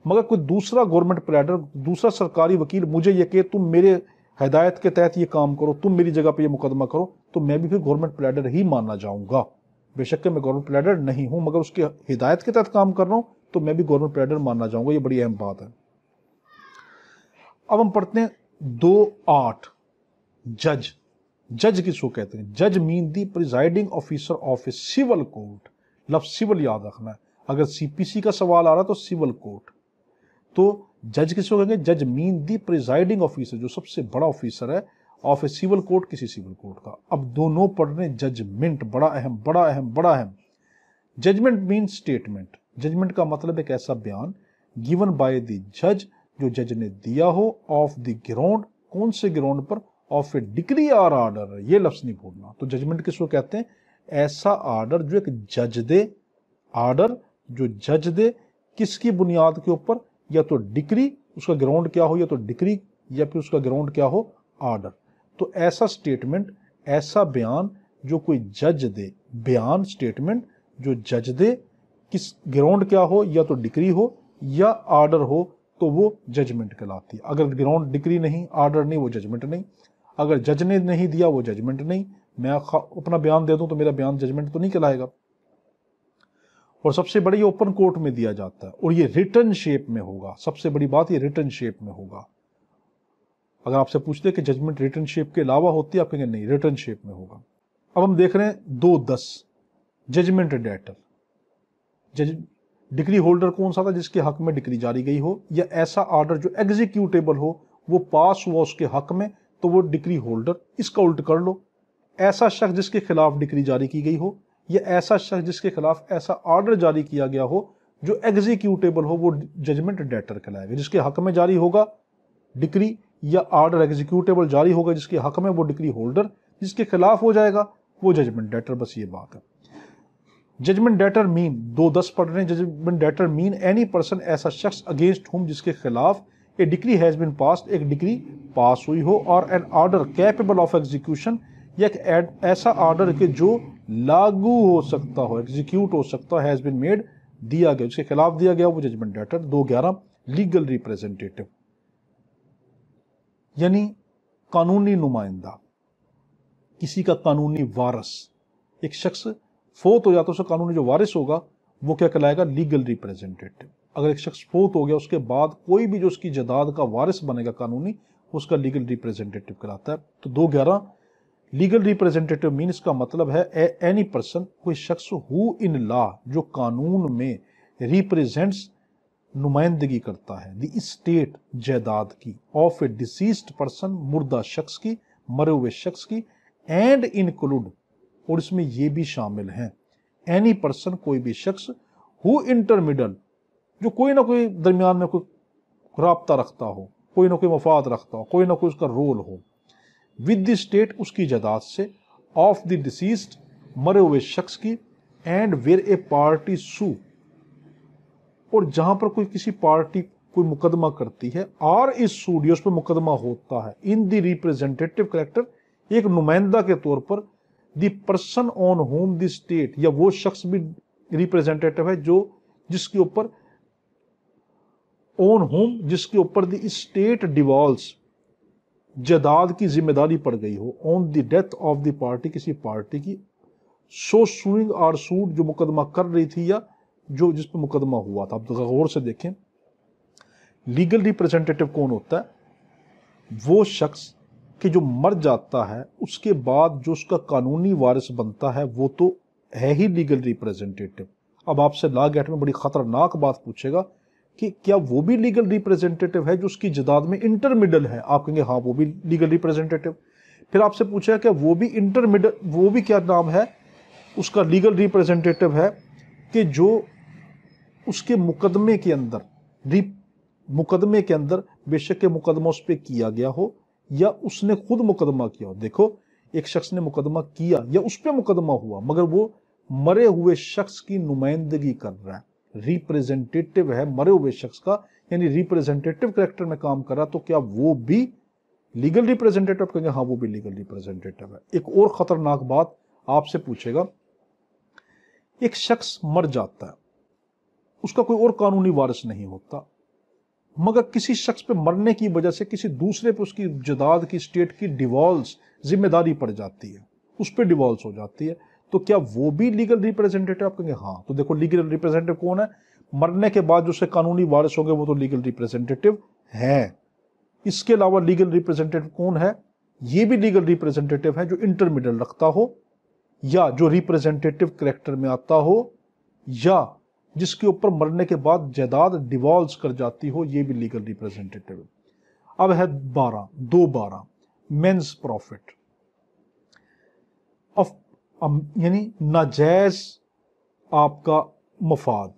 A: मगर कोई दूसरा गवर्नमेंट प्लेडर, दूसरा सरकारी वकील मुझे ये कहे तुम मेरे हिदायत के तहत ये काम करो, तुम मेरी जगह पे ये मुकदमा करो, तो मैं भी फिर गवर्नमेंट प्लेडर ही माना जाऊंगा। बेशक मैं गवर्नमेंट प्लेडर नहीं हूं, मगर उसके हिदायत के तहत काम कर रहा हूं तो मैं भी गवर्नमेंट प्लेडर माना जाऊंगा। ये बड़ी अहम बात है। अब हम पढ़ते हैं 2(8) जज। जज किसको कहते हैं? जज mean the presiding officer of a civil court. लफ्ज सिविल याद रखना है, अगर सीपीसी का सवाल आ रहा तो सिविल कोर्ट। तो जज किसको कहेंगे? जज मीन दी प्रिजाइडिंग ऑफिसर, जो सबसे बड़ा ऑफिसर है ऑफ ए सिविल कोर्ट, किसी सिविल कोर्ट का। अब दोनों पढ़ रहे जजमेंट, बड़ा अहम बड़ा अहम बड़ा अहम। Judgement mean statement. जजमेंट का मतलब एक ऐसा बयान गिवन बाय द जज, जो जज ने दिया हो, ऑफ द ग्राउंड, कौन से ग्राउंड पर? ऑफ ए डिक्री और आर्डर। ये लफ्ज नहीं भूलना। तो जजमेंट किसको कहते हैं? ऐसा आर्डर जो एक जज दे, आर्डर जो जज दे, किसकी बुनियाद के ऊपर? या तो डिक्री, उसका ग्राउंड क्या हो, या तो डिक्री, या फिर उसका ग्राउंड क्या हो? आर्डर। तो ऐसा स्टेटमेंट, ऐसा बयान जो कोई जज दे, बयान स्टेटमेंट जो जज दे, किस ग्राउंड क्या हो, या तो डिक्री हो या आर्डर हो, तो वो जजमेंट कहलाती है। अगर ग्राउंड डिक्री नहीं, आर्डर नहीं, वो जजमेंट नहीं। अगर जज ने नहीं दिया वो जजमेंट नहीं। मैं अपना बयान दे दूं तो मेरा बयान जजमेंट तो नहीं कहलाएगा। और सबसे बड़ा ये ओपन कोर्ट में दिया जाता है और ये रिटन शेप में होगा। सबसे बड़ी बात ये रिटन शेप में होगा। अगर आपसे पूछते कि जजमेंट रिटन शेप के अलावा होती है, आप कहेंगे नहीं, रिटन शेप में होगा। अब हम देख रहे हैं 2(10) जजमेंट डेटर। डिक्री होल्डर कौन सा था? जिसके हक में डिक्री जारी गई हो, या ऐसा आर्डर जो एग्जीक्यूटेबल हो, वो पास हुआ उसके हक में, तो वो डिक्री होल्डर। इसका उल्ट कर लो, ऐसा शख्स जिसके खिलाफ डिक्री जारी की गई हो, या ऐसा शख्स जिसके खिलाफ ऐसा आर्डर जारी किया गया हो जो एग्जीक्यूटेबल हो, वो जजमेंट डेटर कहलाएगा। जिसके हक में जारी होगा डिक्री या आर्डर एग्जीक्यूटेबल जारी होगा जिसके हक में, वो डिक्री होल्डर। जिसके खिलाफ हो जाएगा वो जजमेंट डेटर। बस ये बात है। जजमेंट डेटर मीन 2(10) पढ़ रहे हैं। Judgment debtor mean any person, ऐसा शख्स अगेंस्ट हुम, जिसके खिलाफ a decree has been passed, एक डिक्री पास हुई हो, और an order capable of execution, या एक ऐसा आर्डर के जो लागू हो सकता हो, एग्जीक्यूट हो सकता है, हैज बीन मेड, दिया गया, जिसके खिलाफ दिया गया, वो जजमेंट डेटर। 2(11) लीगल रिप्रेजेंटेटिव, यानी कानूनी नुमाइंदा, किसी का कानूनी वारिस। एक शख्स फोत हो जाता है, उसका कानूनी जो वारिस होगा वो क्या कहलाएगा? Legal representative. अगर एक शख्स फोत हो गया, उसके बाद कोई भी जो उसकी जायदाद का वारिस बनेगा कानूनी, उसका लीगल रिप्रेजेंटेटिव कहलाता है। तो 2(11) लीगल रिप्रेजेंटेटिव मीन, इसका मतलब है एनी पर्सन, कोई शख्स हु इन लॉ, जो कानून में रिप्रेजेंट्स, नुमाइंदगी करता है, द स्टेट, जायदाद की, ऑफ ए डिसीज्ड पर्सन, मुर्दा शख्स की, मरे हुए शख्स की, एंड इंक्लूड, और इसमें यह भी शामिल है, एनी पर्सन, कोई भी शख्स, हु इंटरमिडल, जो कोई ना कोई दरमियान में कोई राब्ता रखता हो, कोई ना कोई मफाद रखता हो, कोई ना कोई उसका रोल हो, विद द स्टेट, उसकी जायदाद से, ऑफ द डिसीज्ड, मरे हुए शख्स की, एंड वेयर ए पार्टी सू, और जहां पर कोई किसी पार्टी कोई मुकदमा करती है, और इस सूड, उस पर मुकदमा होता है, इन द रिप्रेजेंटेटिव कैरेक्टर, एक नुमाइंदा के तौर पर, the person on home the state, या वो शख्स भी रिप्रेजेंटेटिव है जो जिसके ऊपर, ऑन होम, जिसके ऊपर द स्टेट डिवॉल्व्स, जायदाद की जिम्मेदारी पड़ गई हो, on the death of the party, किसी पार्टी की, सो सूइंग और सूड, जो मुकदमा कर रही थी या जो जिस पर मुकदमा हुआ था। अब तो गौर से देखें, लीगल रिप्रेजेंटेटिव कौन होता है? वो शख्स कि जो मर जाता है, उसके बाद जो उसका कानूनी वारिस बनता है, वो तो है ही लीगल रिप्रेजेंटेटिव। अब आपसे लॉ गेट में बड़ी खतरनाक बात पूछेगा कि क्या वो भी लीगल रिप्रेजेंटेटिव है जो उसकी जायदाद में इंटरमिडल है? आप कहेंगे हाँ, वो भी लीगल रिप्रेजेंटेटिव। फिर आपसे पूछेगा क्या वो भी इंटरमिडल, वो भी क्या नाम है उसका, लीगल रिप्रेजेंटेटिव है कि जो उसके मुकदमे के अंदर मुकदमे के अंदर बेशक के मुकदमा उस पर किया गया हो या उसने खुद मुकदमा किया हो। देखो, एक शख्स ने मुकदमा किया या उस पर मुकदमा हुआ, मगर वो मरे हुए शख्स की नुमाइंदगी कर रहा है, रिप्रेजेंटेटिव है मरे हुए शख्स का, यानी रिप्रेजेंटेटिव कैरेक्टर में काम कर रहा, तो क्या वो भी लीगल रिप्रेजेंटेटिव कहेंगे? हाँ, वो भी लीगल रिप्रेजेंटेटिव है। एक और खतरनाक बात आपसे पूछेगा, एक शख्स मर जाता है, उसका कोई और कानूनी वारिस नहीं होता, मगर किसी शख्स पे मरने की वजह से किसी दूसरे पे उसकी जायदाद की, स्टेट की डिवॉल्स जिम्मेदारी पड़ जाती है, उस पर डिवॉल्स हो जाती है, तो क्या वो भी लीगल रिप्रेजेंटेटिव? आप कहेंगे हाँ। तो देखो, लीगल रिप्रेजेंटेटिव कौन है? मरने के बाद जो उसके कानूनी वारिस होंगे वो तो लीगल रिप्रेजेंटेटिव है। इसके अलावा लीगल रिप्रेजेंटेटिव कौन है? ये भी लीगल रिप्रेजेंटेटिव है जो इंटरमीडिएट रखता हो, या जो रिप्रेजेंटेटिव कैरेक्टर में आता हो, या जिसके ऊपर मरने के बाद जायदाद डिवॉल्व कर जाती हो, ये भी लीगल रिप्रेजेंटेटिव है। अब है 12 मेंस प्रॉफिट ऑफ, यानी नाजायज आपका मफाद।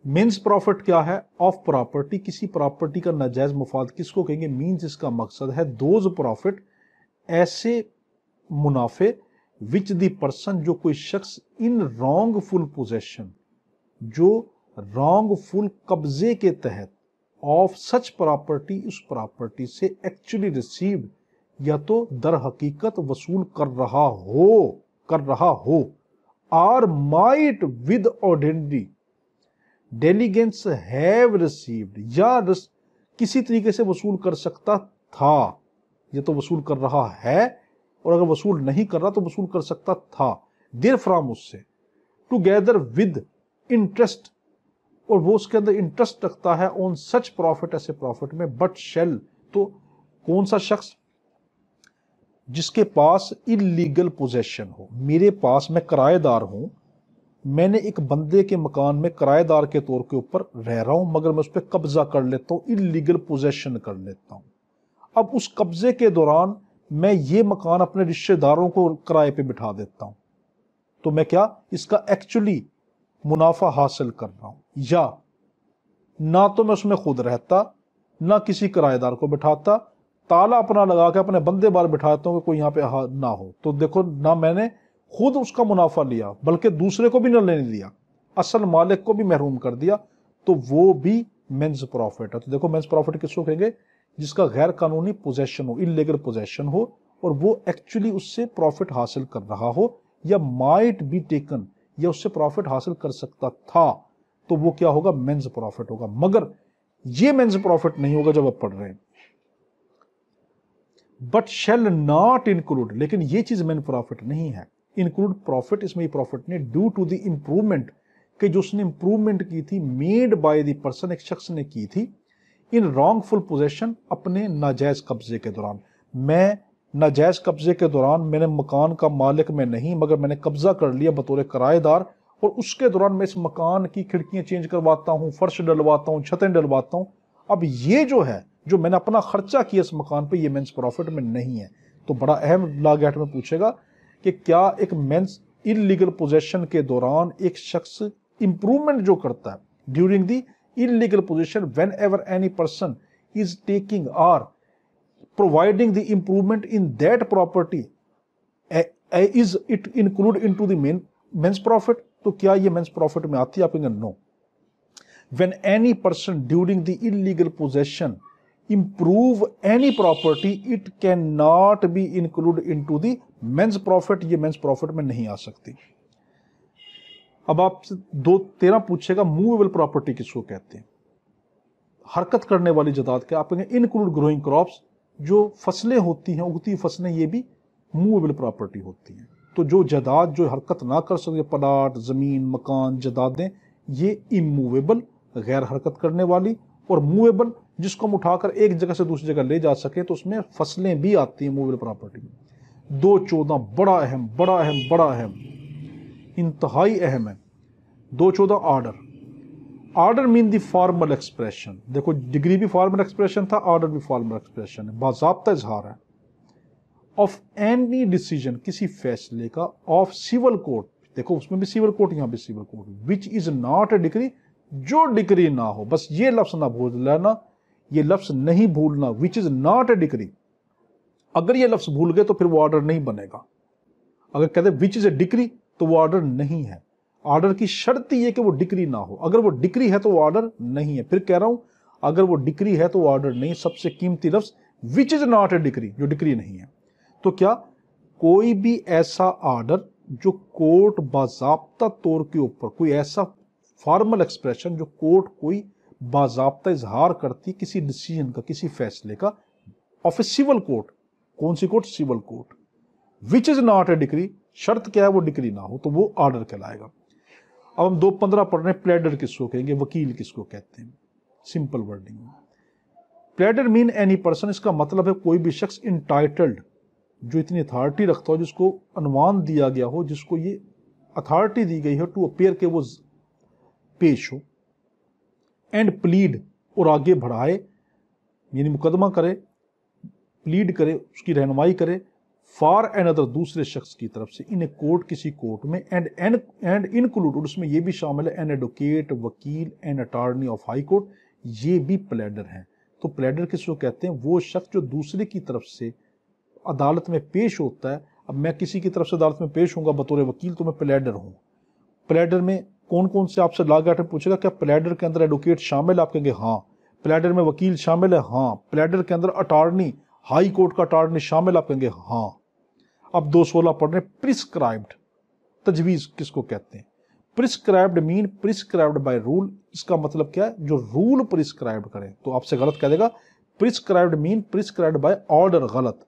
A: मेंस प्रॉफिट क्या है? ऑफ प्रॉपर्टी, किसी प्रॉपर्टी का नाजायज मफाद किसको कहेंगे? मींस इसका मकसद है दोज प्रॉफिट, ऐसे मुनाफे विच द पर्सन, जो कोई शख्स इन रॉन्गफुल पोजेशन, जो रॉन्गफुल कब्जे के तहत, ऑफ सच प्रॉपर्टी, उस प्रॉपर्टी से एक्चुअली रिसीव्ड, या तो दर हकीकत वसूल कर रहा हो, or might with ordinary diligence have received, या किसी तरीके से वसूल कर सकता था, या तो वसूल कर रहा है, और अगर वसूल नहीं कर रहा तो वसूल कर सकता था, देयर फ्रॉम, उससे, टुगेदर विद इंटरेस्ट, और वो उसके अंदर इंटरेस्ट रखता है, ऑन सच प्रॉफिट, ऐसे प्रॉफिट में, बट शेल, तो कौन सा शख्स? जिसके पास इलीगल पोजेशन हो। मेरे पास, मैं किराएदार हूं, मैंने एक बंदे के मकान में किराएदार के तौर के ऊपर रह रहा हूं, मगर मैं उस पर कब्जा कर लेता हूं, इलीगल पोजेशन कर लेता हूं। अब उस कब्जे के दौरान मैं ये मकान अपने रिश्तेदारों को किराए पे बिठा देता हूं, तो मैं क्या इसका एक्चुअली मुनाफा हासिल कर रहा हूं? या ना तो मैं उसमें खुद रहता, ना किसी किराएदार को बिठाता, ताला अपना लगा के अपने बंदे बार बिठाता हूं कि कोई यहां पे ना हो, तो देखो, ना मैंने खुद उसका मुनाफा लिया, बल्कि दूसरे को भी न लेने दिया, असल मालिक को भी महरूम कर दिया, तो वो भी मेंस प्रॉफिट है। तो देखो, मेंस प्रॉफिट किसको कहेंगे? जिसका गैर कानूनी पोजेशन हो, इलीगल पोजेशन हो, और वो एक्चुअली उससे प्रॉफिट हासिल कर रहा हो, या माइट बी टेकन, या उससे प्रॉफिट हासिल कर सकता था, तो वो क्या होगा? मेंस प्रॉफिट होगा। मगर ये मेंस प्रॉफिट नहीं होगा जब आप पढ़ रहे हैं, बट शेल नॉट इंक्लूड, लेकिन ये चीज मेन प्रॉफिट नहीं है। इंक्लूड प्रॉफिट, इसमें प्रॉफिट नहीं, ड्यू टू द इंप्रूवमेंट, कि जो उसने इंप्रूवमेंट की थी, मेड बाय द पर्सन, एक शख्स ने की थी, इन रॉन्गफुल पोजेशन, अपने नाजायज कब्जे के दौरान। मैं नाजायज कब्जे के दौरान, मैंने मकान का मालिक मैं नहीं, मगर मैंने कब्जा कर लिया बतौर किराएदार, और उसके दौरान मैं इस मकान की खिड़कियां चेंज करवाता हूं, फर्श डलवाता हूं, छतें डलवाता हूं। अब ये जो है, जो मैंने अपना खर्चा किया इस मकान पे, ये मेंस प्रॉफिट में नहीं है। तो बड़ा अहम लॉ गैट में पूछेगा कि क्या एक मेंस इलीगल पोजेशन के दौरान एक शख्स इंप्रूवमेंट जो करता है, during the illegal possession, whenever any person is taking or providing the improvement in that property, is it include into the mesne profit? तो क्या ये मेंस प्रॉफिट में आती है? आप कहेंगे no. When any person during the illegal possession improve any property, it cannot be included into the men's profit, ये men's profit में नहीं आ सकती। अब आपसे 2-13 पूछेगा, मूवेबल प्रॉपर्टी किसको कहते हैं? हरकत करने वाली जायदाद क्या? आप कहेंगे इंक्लूड ग्रोइंग क्रॉप्स, जो फसलें होती हैं, उगती फसलें, ये भी मूवेबल प्रॉपर्टी होती हैं। तो जो जायदाद जो हरकत ना कर सके, प्लाट, जमीन, मकान, जायदादें, ये इमूवेबल, गैर हरकत करने वाली, और मूवेबल, जिसको हम उठाकर एक जगह से दूसरी जगह ले जा सके, तो उसमें फसलें भी आती हैं मूवेबल प्रॉपर्टी में। 2-14 बड़ा अहम, इंतहाई अहम है। 2-14 order mean the formal expression. देखो, डिग्री भी फॉर्मल एक्सप्रेशन था, ऑर्डर भी फॉर्मल एक्सप्रेशन है, बाज़ाब्ता इजहार है। ऑफ एनी डिसीजन, किसी फैसले का, ऑफ सिविल कोर्ट, देखो उसमें भी सिविल कोर्ट, यहां भी civil court. Which is not a decree, जो डिक्री ना हो, बस ये लफ्ज ना भूल लेना, ये लफ्ज नहीं भूलना, विच इज नॉट ए डिक्री। अगर ये लफ्ज भूल गए तो फिर वो ऑर्डर नहीं बनेगा। अगर कहते विच इज ए डिक्री तो वो ऑर्डर नहीं है। ऑर्डर की शर्त ही है कि वो डिक्री ना हो, अगर वो डिक्री है तो वो ऑर्डर नहीं है। फिर कह रहा हूं, अगर वो डिक्री है तो वो ऑर्डर नहीं। सबसे कीमती लफ्ज विच इज नॉट ए डिक्री, जो डिक्री नहीं है। तो क्या कोई भी ऐसा ऑर्डर जो कोर्ट बाज़ाब्ता तौर के ऊपर, कोई ऐसा फॉर्मल एक्सप्रेशन जो कोर्ट कोई बाज़ाब्ता इजहार करती किसी डिसीजन का, किसी फैसले का, ऑफ ए सिविल कोर्ट। कौन सी court? Civil court. Which is not a decree, शर्त क्या है? वो डिक्री ना हो, तो वो ऑर्डर कहलाएगा। अब हम 2.15 पढ़ रहे हैं, प्लेडर किसको कहेंगे, वकील किसको कहते हैं। सिंपल वर्डिंग में प्लेडर मीन एनी पर्सन, इसका मतलब है कोई भी शख्स इंटाइटल्ड, जो इतनी अथॉरिटी रखता हो, जिसको अनुमान दिया गया हो, जिसको ये अथॉरिटी दी गई हो टू अपीयर के वो पेश हो, एंड प्लीड, और आगे बढ़ाए, यानी मुकदमा करे, प्लीड करे, उसकी रहनुमाई करे, फॉर अनदर, दूसरे शख्स की तरफ से, इन ए कोर्ट, किसी कोर्ट में, एंड इंक्लूड, उसमें ये भी शामिल है एन एडवोकेट, वकील, an attorney of high court, ये भी प्लेडर हैं। तो प्लेडर किसको कहते हैं? वो शख्स जो दूसरे की तरफ से अदालत में पेश होता है। अब मैं किसी की तरफ से अदालत में पेश होऊंगा बतौर वकील, तो मैं प्लेडर हूं। प्लेडर में कौन कौन से आपसे लॉ गार्ड पूछेगा, क्या प्लेडर के अंदर एडवोकेट शामिल है? आप कहेंगे हाँ। प्लेडर में वकील शामिल है? हाँ। प्लेडर के अंदर अटॉर्नी, हाई कोर्ट का अटॉर्नी शामिल, आप कहेंगे हाँ। अब 216 पढ़ रहे, प्रिस्क्राइब्ड, तजवीज किसको कहते हैं? Prescribed mean prescribed by rule, इसका मतलब क्या है? जो रूल प्रिस्क्राइब्ड करें। तो आपसे गलत कह देगा, prescribed mean prescribed by order, गलत।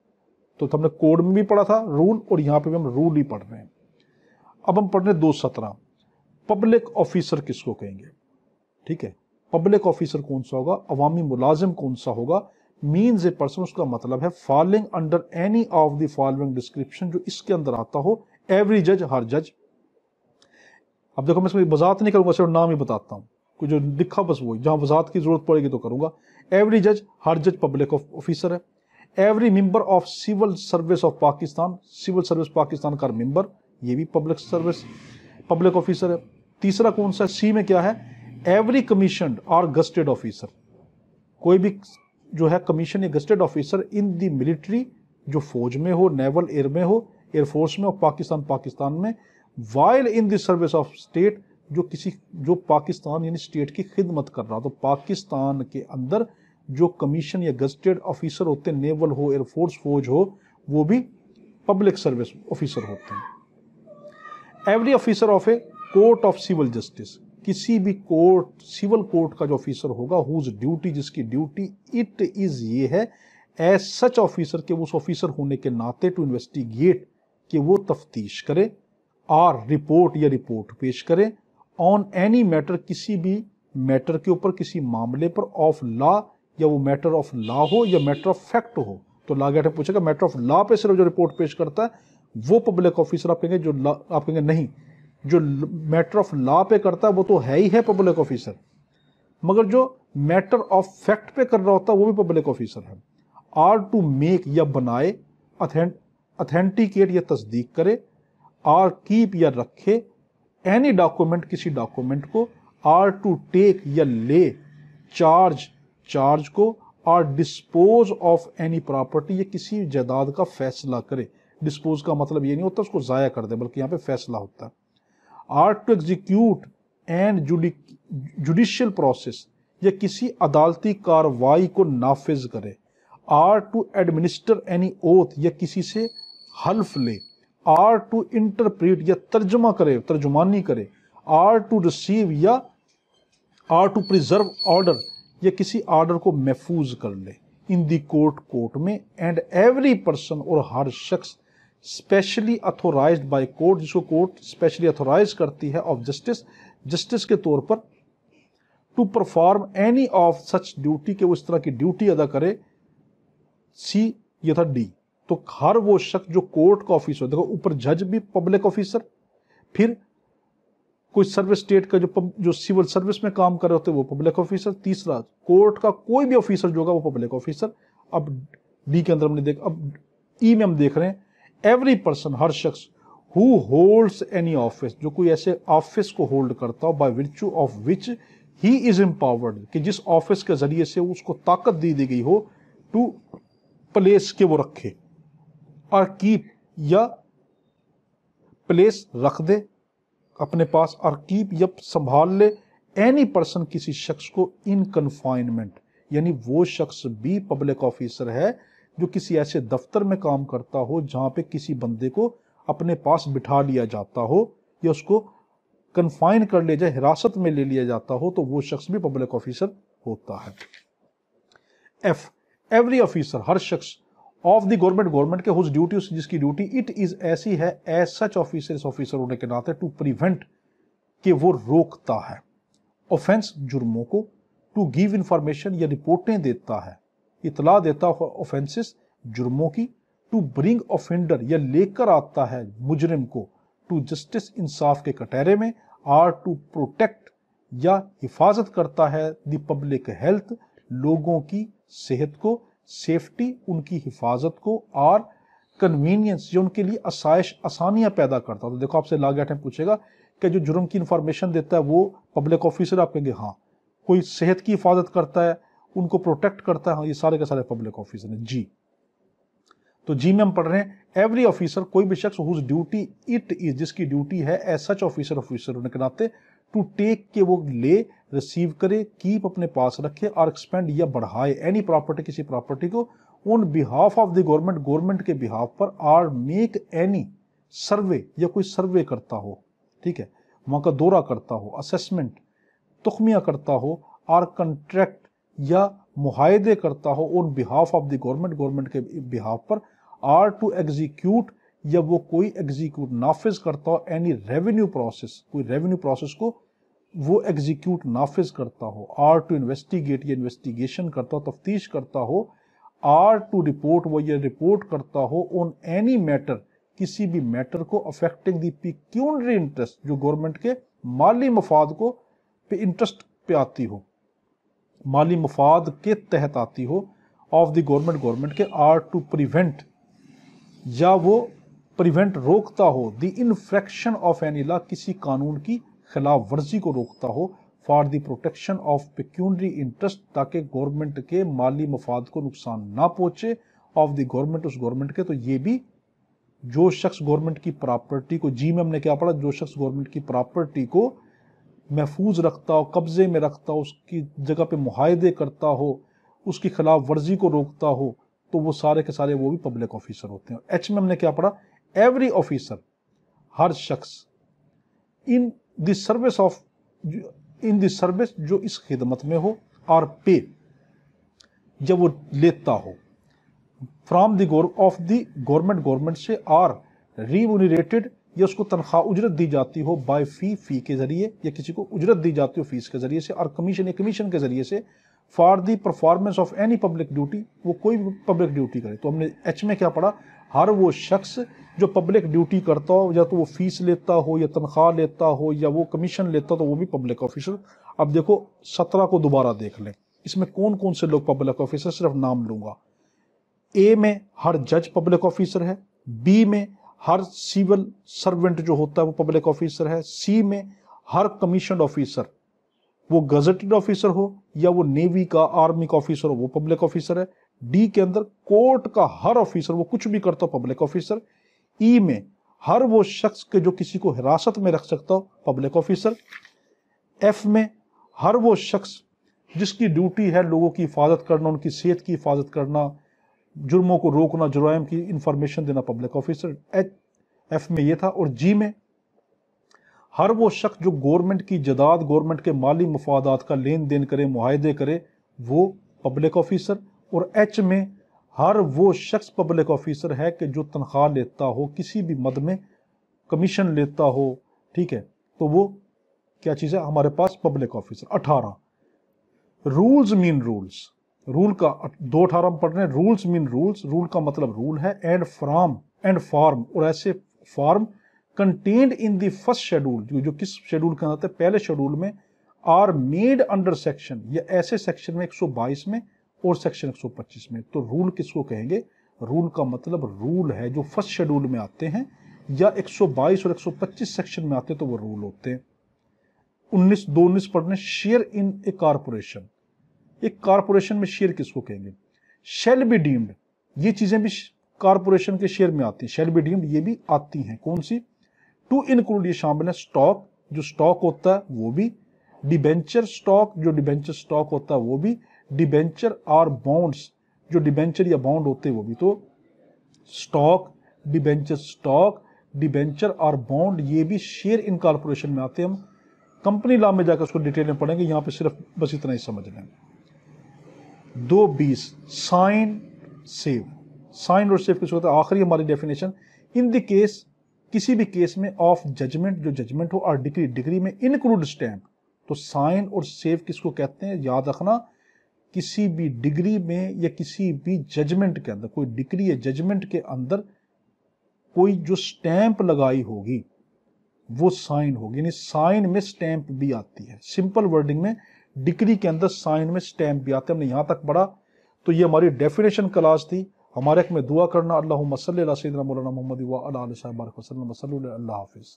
A: तो हमने कोड में भी पढ़ा था रूल, और यहां पे भी हम रूल ही पढ़ रहे हैं। अब हम पढ़ रहे 217, पब्लिक ऑफिसर किसको कहेंगे? ठीक है, पब्लिक ऑफिसर कौन सा होगा? अवामी मुलाजिम कौन सा होगा? मीन्स ए पर्सन, उसका मतलब है falling under any of the following description, जो इसके अंदर आता हो। एवरी जज, हर जज। अब देखो मैं इसमें वजात नहीं करूंगा, सिर्फ नाम ही बताता हूं, कोई जो लिखा बस वही, जहां वजात की जरूरत पड़ेगी तो करूंगा। एवरी जज, हर जज पब्लिक ऑफिसर है। Every member of civil service of Pakistan, civil service Pakistan का मेंबर, ये भी पब्लिक सर्विस, पब्लिक ऑफिसर है। तीसरा कौन सा? सी में क्या है? एवरी कमीशनड और गस्टेड ऑफिसर, कोई भी जो है कमीशन या gazetted officer in the military, जो फौज में हो, नेवल, एयर में हो, एयरफोर्स में, और पाकिस्तान में, while in the service of state, जो पाकिस्तान यानी स्टेट की खिदमत कर रहा हो। तो पाकिस्तान के अंदर जो कमीशन या गस्टेड ऑफिसर होते हैं, नेवल हो, एयरफोर्स, फौज हो, वो भी पब्लिक सर्विस ऑफिसर होते हैं। Every officer of a court of civil justice, किसी भी कोर्ट, सिविल कोर्ट का जो ऑफिसर होगा, हुज ड्यूटी, जिसकी ड्यूटी, इट इज, ये है, एज सच ऑफिसर, के उस ऑफिसर होने के नाते, टू इन्वेस्टिगेट, कि वो तफ्तीश करे, और रिपोर्ट या रिपोर्ट पेश करे, ऑन एनी मैटर, किसी भी मैटर के ऊपर, किसी मामले पर, ऑफ लॉ, या वो मैटर ऑफ लॉ हो या मैटर ऑफ फैक्ट हो। तो लॉ गार्ड पूछेगा मैटर ऑफ लॉ पे सिर्फ जो रिपोर्ट पेश करता है वो पब्लिक ऑफिसर आप कहेंगे। जो आप कहेंगे नहीं, जो मैटर ऑफ लॉ पे करता है वो तो है ही है पब्लिक ऑफिसर, मगर जो मैटर ऑफ फैक्ट पे कर रहा होता है वो भी पब्लिक ऑफिसर है। आर टू मेक, या बनाए, अथेंटिकेट, या तस्दीक करे, आर कीप, या रखे, एनी डॉक्यूमेंट, किसी डॉक्यूमेंट को, आर टू टेक, या ले, चार्ज को, और डिस्पोज ऑफ एनी प्रॉपर्टी, या किसी जायदाद का फैसला करे। डिस्पोज का मतलब ये नहीं होता उसको जाया कर दे, बल्कि यहाँ पे फैसला होता है। Or to execute and judicial process, या किसी अदालती कार्रवाई को नाफिज करे। Or to administer any oath, या किसी से हल्फ ले। आर टू इंटरप्रेट, या तर्जमा करे, तर्जुमानी करे। आर टू रिसीव, या आर टू प्रिजर्व ऑर्डर, या किसी ऑर्डर को महफूज कर ले। इन दी कोर्ट में, एंड एवरी पर्सन, और हर शख्स, स्पेशली अथोराइज्ड बाय कोर्ट, जिसको कोर्ट स्पेशली अथोराइज करती है, ऑफ जस्टिस के तौर पर, to perform any of such duty, के वो इस तरह की ड्यूटी अदा करे। सी, ये था डी। तो हर वो शख्स जो कोर्ट का ऑफिसर, देखो ऊपर जज भी पब्लिक ऑफिसर, फिर कोई सर्विस स्टेट का जो सिविल सर्विस में काम कर रहे होते हैं वो पब्लिक ऑफिसर। तीसरा, कोर्ट का कोई भी ऑफिसर जो होगा वो पब्लिक ऑफिसर। अब डी के अंदर हमने अब ई में हम देख रहे हैं, एवरी पर्सन, हर शख्स, हु होल्ड्स एनी ऑफिस, जो कोई ऐसे ऑफिस को होल्ड करता हो, by virtue of which he is empowered, कि जिस ऑफिस के जरिए से उसको ताकत दी गई हो, टू प्लेस के वो रखे, और कीप या प्लेस रख दे अपने पास, और कीप या संभाल ले, एनी पर्सन किसी शख्स को, इन कन्फाइनमेंट, यानी वो शख्स भी पब्लिक ऑफिसर है जो किसी ऐसे दफ्तर में काम करता हो जहां पे किसी बंदे को अपने पास बिठा लिया जाता हो या उसको कन्फाइन कर लिया जाए, हिरासत में ले लिया जाता हो, तो वो शख्स भी पब्लिक ऑफिसर होता है। एफ, एवरी ऑफिसर, हर शख्स, ऑफ द गवर्नमेंट के, हुज ड्यूटी, जिसकी ड्यूटी इट इज ऐसी है, एज सच ऑफिसर, इस ऑफिसर होने के नाते, टू प्रिवेंट, कि वो रोकता है, ऑफेंस, जुर्मों को, टू गिव इंफॉर्मेशन, या रिपोर्टें देता है, इतला देता है ऑफेंसेस, जुर्मों की, टू ब्रिंग ऑफेंडर, या लेकर आता है मुजरिम को, टू जस्टिस, इंसाफ के कटहरे में, आर टू प्रोटेक्ट, या हिफाजत करता है, द पब्लिक हेल्थ, लोगों की सेहत को, सेफ्टी, उनकी हिफाजत को, आर कन्वीनियंस, जो उनके लिए आसाइश, आसानियां पैदा करता है। तो देखो आपसे लागे टाइम पूछेगा कि जो जुर्म की इंफॉर्मेशन देता है वो पब्लिक ऑफिसर, आप कहेंगे हाँ। कोई सेहत की हिफाजत करता है, उनको प्रोटेक्ट करता है, हाँ, ये सारे के सारे पब्लिक ऑफिसर हैं। जी, तो जी में हम पढ़ रहे हैं एवरी ऑफिसर, कोई भी शख्स, हुज ड्यूटी इट इज, जिसकी ड्यूटी है एज सच ऑफिसर, ऑफिसर होने के नाते, टू टेक, के वो ले, रिसीव करे, कीप अपने पास रखे, और एक्सपेंड, या बढ़ाए, एनी प्रॉपर्टी, किसी प्रॉपर्टी को, on behalf of the government, government के बिहाफ पर, आर मेक एनी सर्वे, या कोई सर्वे करता हो, ठीक है, वहां का दौरा करता हो, असेसमेंट, तुखमिया करता हो, आर कंट्रैक्ट, या मुहायदे करता हो, on behalf of the government, government के बिहाफ पर, आर टू एग्जीक्यूट, या वो कोई एग्जीक्यूट, नाफिज करता हो, एनी रेवेन्यू प्रोसेस, कोई रेवेन्यू प्रोसेस को वो एग्जीक्यूट, नाफिज करता हो, आर टू इन्वेस्टिगेट, या इन्वेस्टिगेशन करता हो, तफ्तीश करता हो, आर टू रिपोर्ट, वो ये रिपोर्ट करता हो, ऑन एनी मैटर, किसी भी मैटर को, अफेक्टिंग द पेक्यूनरी इंटरेस्ट, जो गवर्नमेंट के माली मफाद को पे इंटरेस्ट पे आती हो, माली मफाद के तहत आती हो, ऑफ द गवर्नमेंट, गवर्नमेंट के, आर टू प्रिवेंट, या वो प्रिवेंट, रोकता हो, the infarction of any law, किसी कानून की खिलाफ वर्जी को रोकता हो, for the protection of pecuniary interest, ताकि गवर्नमेंट के माली मफाद को नुकसान ना पहुंचे, ऑफ द गवर्नमेंट, उस गवर्नमेंट के। तो ये भी जो शख्स गवर्नमेंट की प्रॉपर्टी को, जी में हमने क्या पढ़ा, जो शख्स गवर्नमेंट की प्रॉपर्टी को महफूज रखता हो, कब्जे में रखता हो, उसकी जगह पे मुहायदे करता हो, उसकी खिलाफ वर्जी को रोकता हो, तो वो सारे के सारे वो भी पब्लिक ऑफिसर होते हैं। एच में हमने क्या पढ़ा, एवरी ऑफिसर, हर शख्स, in the service of, in the service, जो इस खिदमत में हो, और पे, जब वो लेता हो, from the of the government, government से, आर रिम्यूनरेटेड, या उसको तनख्वाह उजरत दी जाती हो, बाय फी, फी के जरिए, या किसी को उजरत दी जाती हो फीस के जरिए से, और कमीशन, या कमीशन के जरिए से, for the performance of any public duty, वो कोई भी पब्लिक ड्यूटी करे। तो हमने एच में क्या पढ़ा, हर वो शख्स जो पब्लिक ड्यूटी करता हो, या तो वो फीस लेता हो, या तनख्वाह लेता हो, या वो कमीशन लेता हो, तो वो भी पब्लिक ऑफिसर। अब देखो 17 को दोबारा देख लें, इसमें कौन कौन से लोग पब्लिक ऑफिसर, सिर्फ नाम लूंगा। ए में हर जज पब्लिक ऑफिसर है, बी में हर सिविल सर्वेंट जो होता है वो पब्लिक ऑफिसर है, सी में हर कमीशन ऑफिसर, वो गजेटेड ऑफिसर हो या वो नेवी का, आर्मी का ऑफिसर हो, वो पब्लिक ऑफिसर है। डी के अंदर कोर्ट का हर ऑफिसर, वो कुछ भी करता हो, पब्लिक ऑफिसर। ई में हर वो शख्स के जो किसी को हिरासत में रख सकता हो, पब्लिक ऑफिसर। एफ में हर वो शख्स जिसकी ड्यूटी है लोगों की हिफाजत करना, उनकी सेहत की हिफाजत करना, जुर्मों को रोकना, जुर्म की इंफॉर्मेशन देना, पब्लिक ऑफिसर। एफ में ये था। और जी में हर वो शख्स जो गवर्नमेंट की जदाद, गवर्नमेंट के माली मफादात का लेन देन करे, मुआहदे करे, वो पब्लिक ऑफिसर। और एच में हर वो शख्स पब्लिक ऑफिसर है कि जो तनख्वाह लेता हो, किसी भी मद में कमीशन लेता हो, ठीक है, तो वो क्या चीज़ है हमारे पास, public officer. 18 rules mean rules, rule का 218 हम पढ़ रहे हैं। रूल्स मीन रूल्स, रूल का मतलब रूल है। एंड फ्रॉम एंड फॉर्म, और ऐसे form contained in the first schedule, जो किस शेड्यूल के अंदर, पहले शेड्यूल में, आर मेड अंडर सेक्शन, या ऐसे सेक्शन में 122 में और सेक्शन 125 में। तो रूल किसको कहेंगे, रूल का मतलब रूल है जो फर्स्ट शेड्यूल में आते हैं या 122 और 125 सेक्शन में आते तो वो रूल होते हैं। 19 पढ़ने, शेयर इन ए कारपोरेशन, एक कारपोरेशन में शेयर किसको कहेंगे? शैल बी डीम्ड, ये चीजें भी कारपोरेशन के शेयर में आती हैं, शैल बी डीम्ड ये भी आती हैं। कौन सी? टू इनक्लूड, ये शामिल है स्टॉक, जो स्टॉक होता है वो भी, डिबेंचर स्टॉक, जो डिबेंचर स्टॉक होता है वो भी, डिबेंचर और बॉन्ड्स, जो डिबेंचर या बॉन्ड होते हैं वो भी। तो स्टॉक, डिबेंचर और बॉन्ड ये भी शेयर इन कारपोरेशन में आते हैं। हम कंपनी लॉ में जाकर उसको डिटेल में पढ़ेंगे, यहां पे सिर्फ बस इतना ही समझ लें। 2:20 साइन सेव, साइन और सेव किसको होता है? आखिरी हमारी डेफिनेशन, इन द केस, किसी भी केस में ऑफ जजमेंट, जो जजमेंट हो, और डिग्री, डिग्री में इंक्लूड स्टैम्प। तो साइन और सेव किसको कहते हैं? याद रखना, किसी भी डिग्री में या किसी भी जजमेंट के अंदर, कोई डिग्री या जजमेंट के अंदर कोई जो स्टैंप लगाई होगी वो साइन होगी, यानी साइन में स्टैंप भी आती है। सिंपल वर्डिंग में डिग्री के अंदर साइन में स्टैंप भी आते हैं। हमने यहां तक पढ़ा। तो ये हमारी डेफिनेशन क्लास थी। हमारे हक में दुआ करना। अल्लाहुम्मा सल्ली अला सय्यिदिना मौलाना मुहम्मद व अला आलिहि व सल्लम। अल्लाह हाफिज।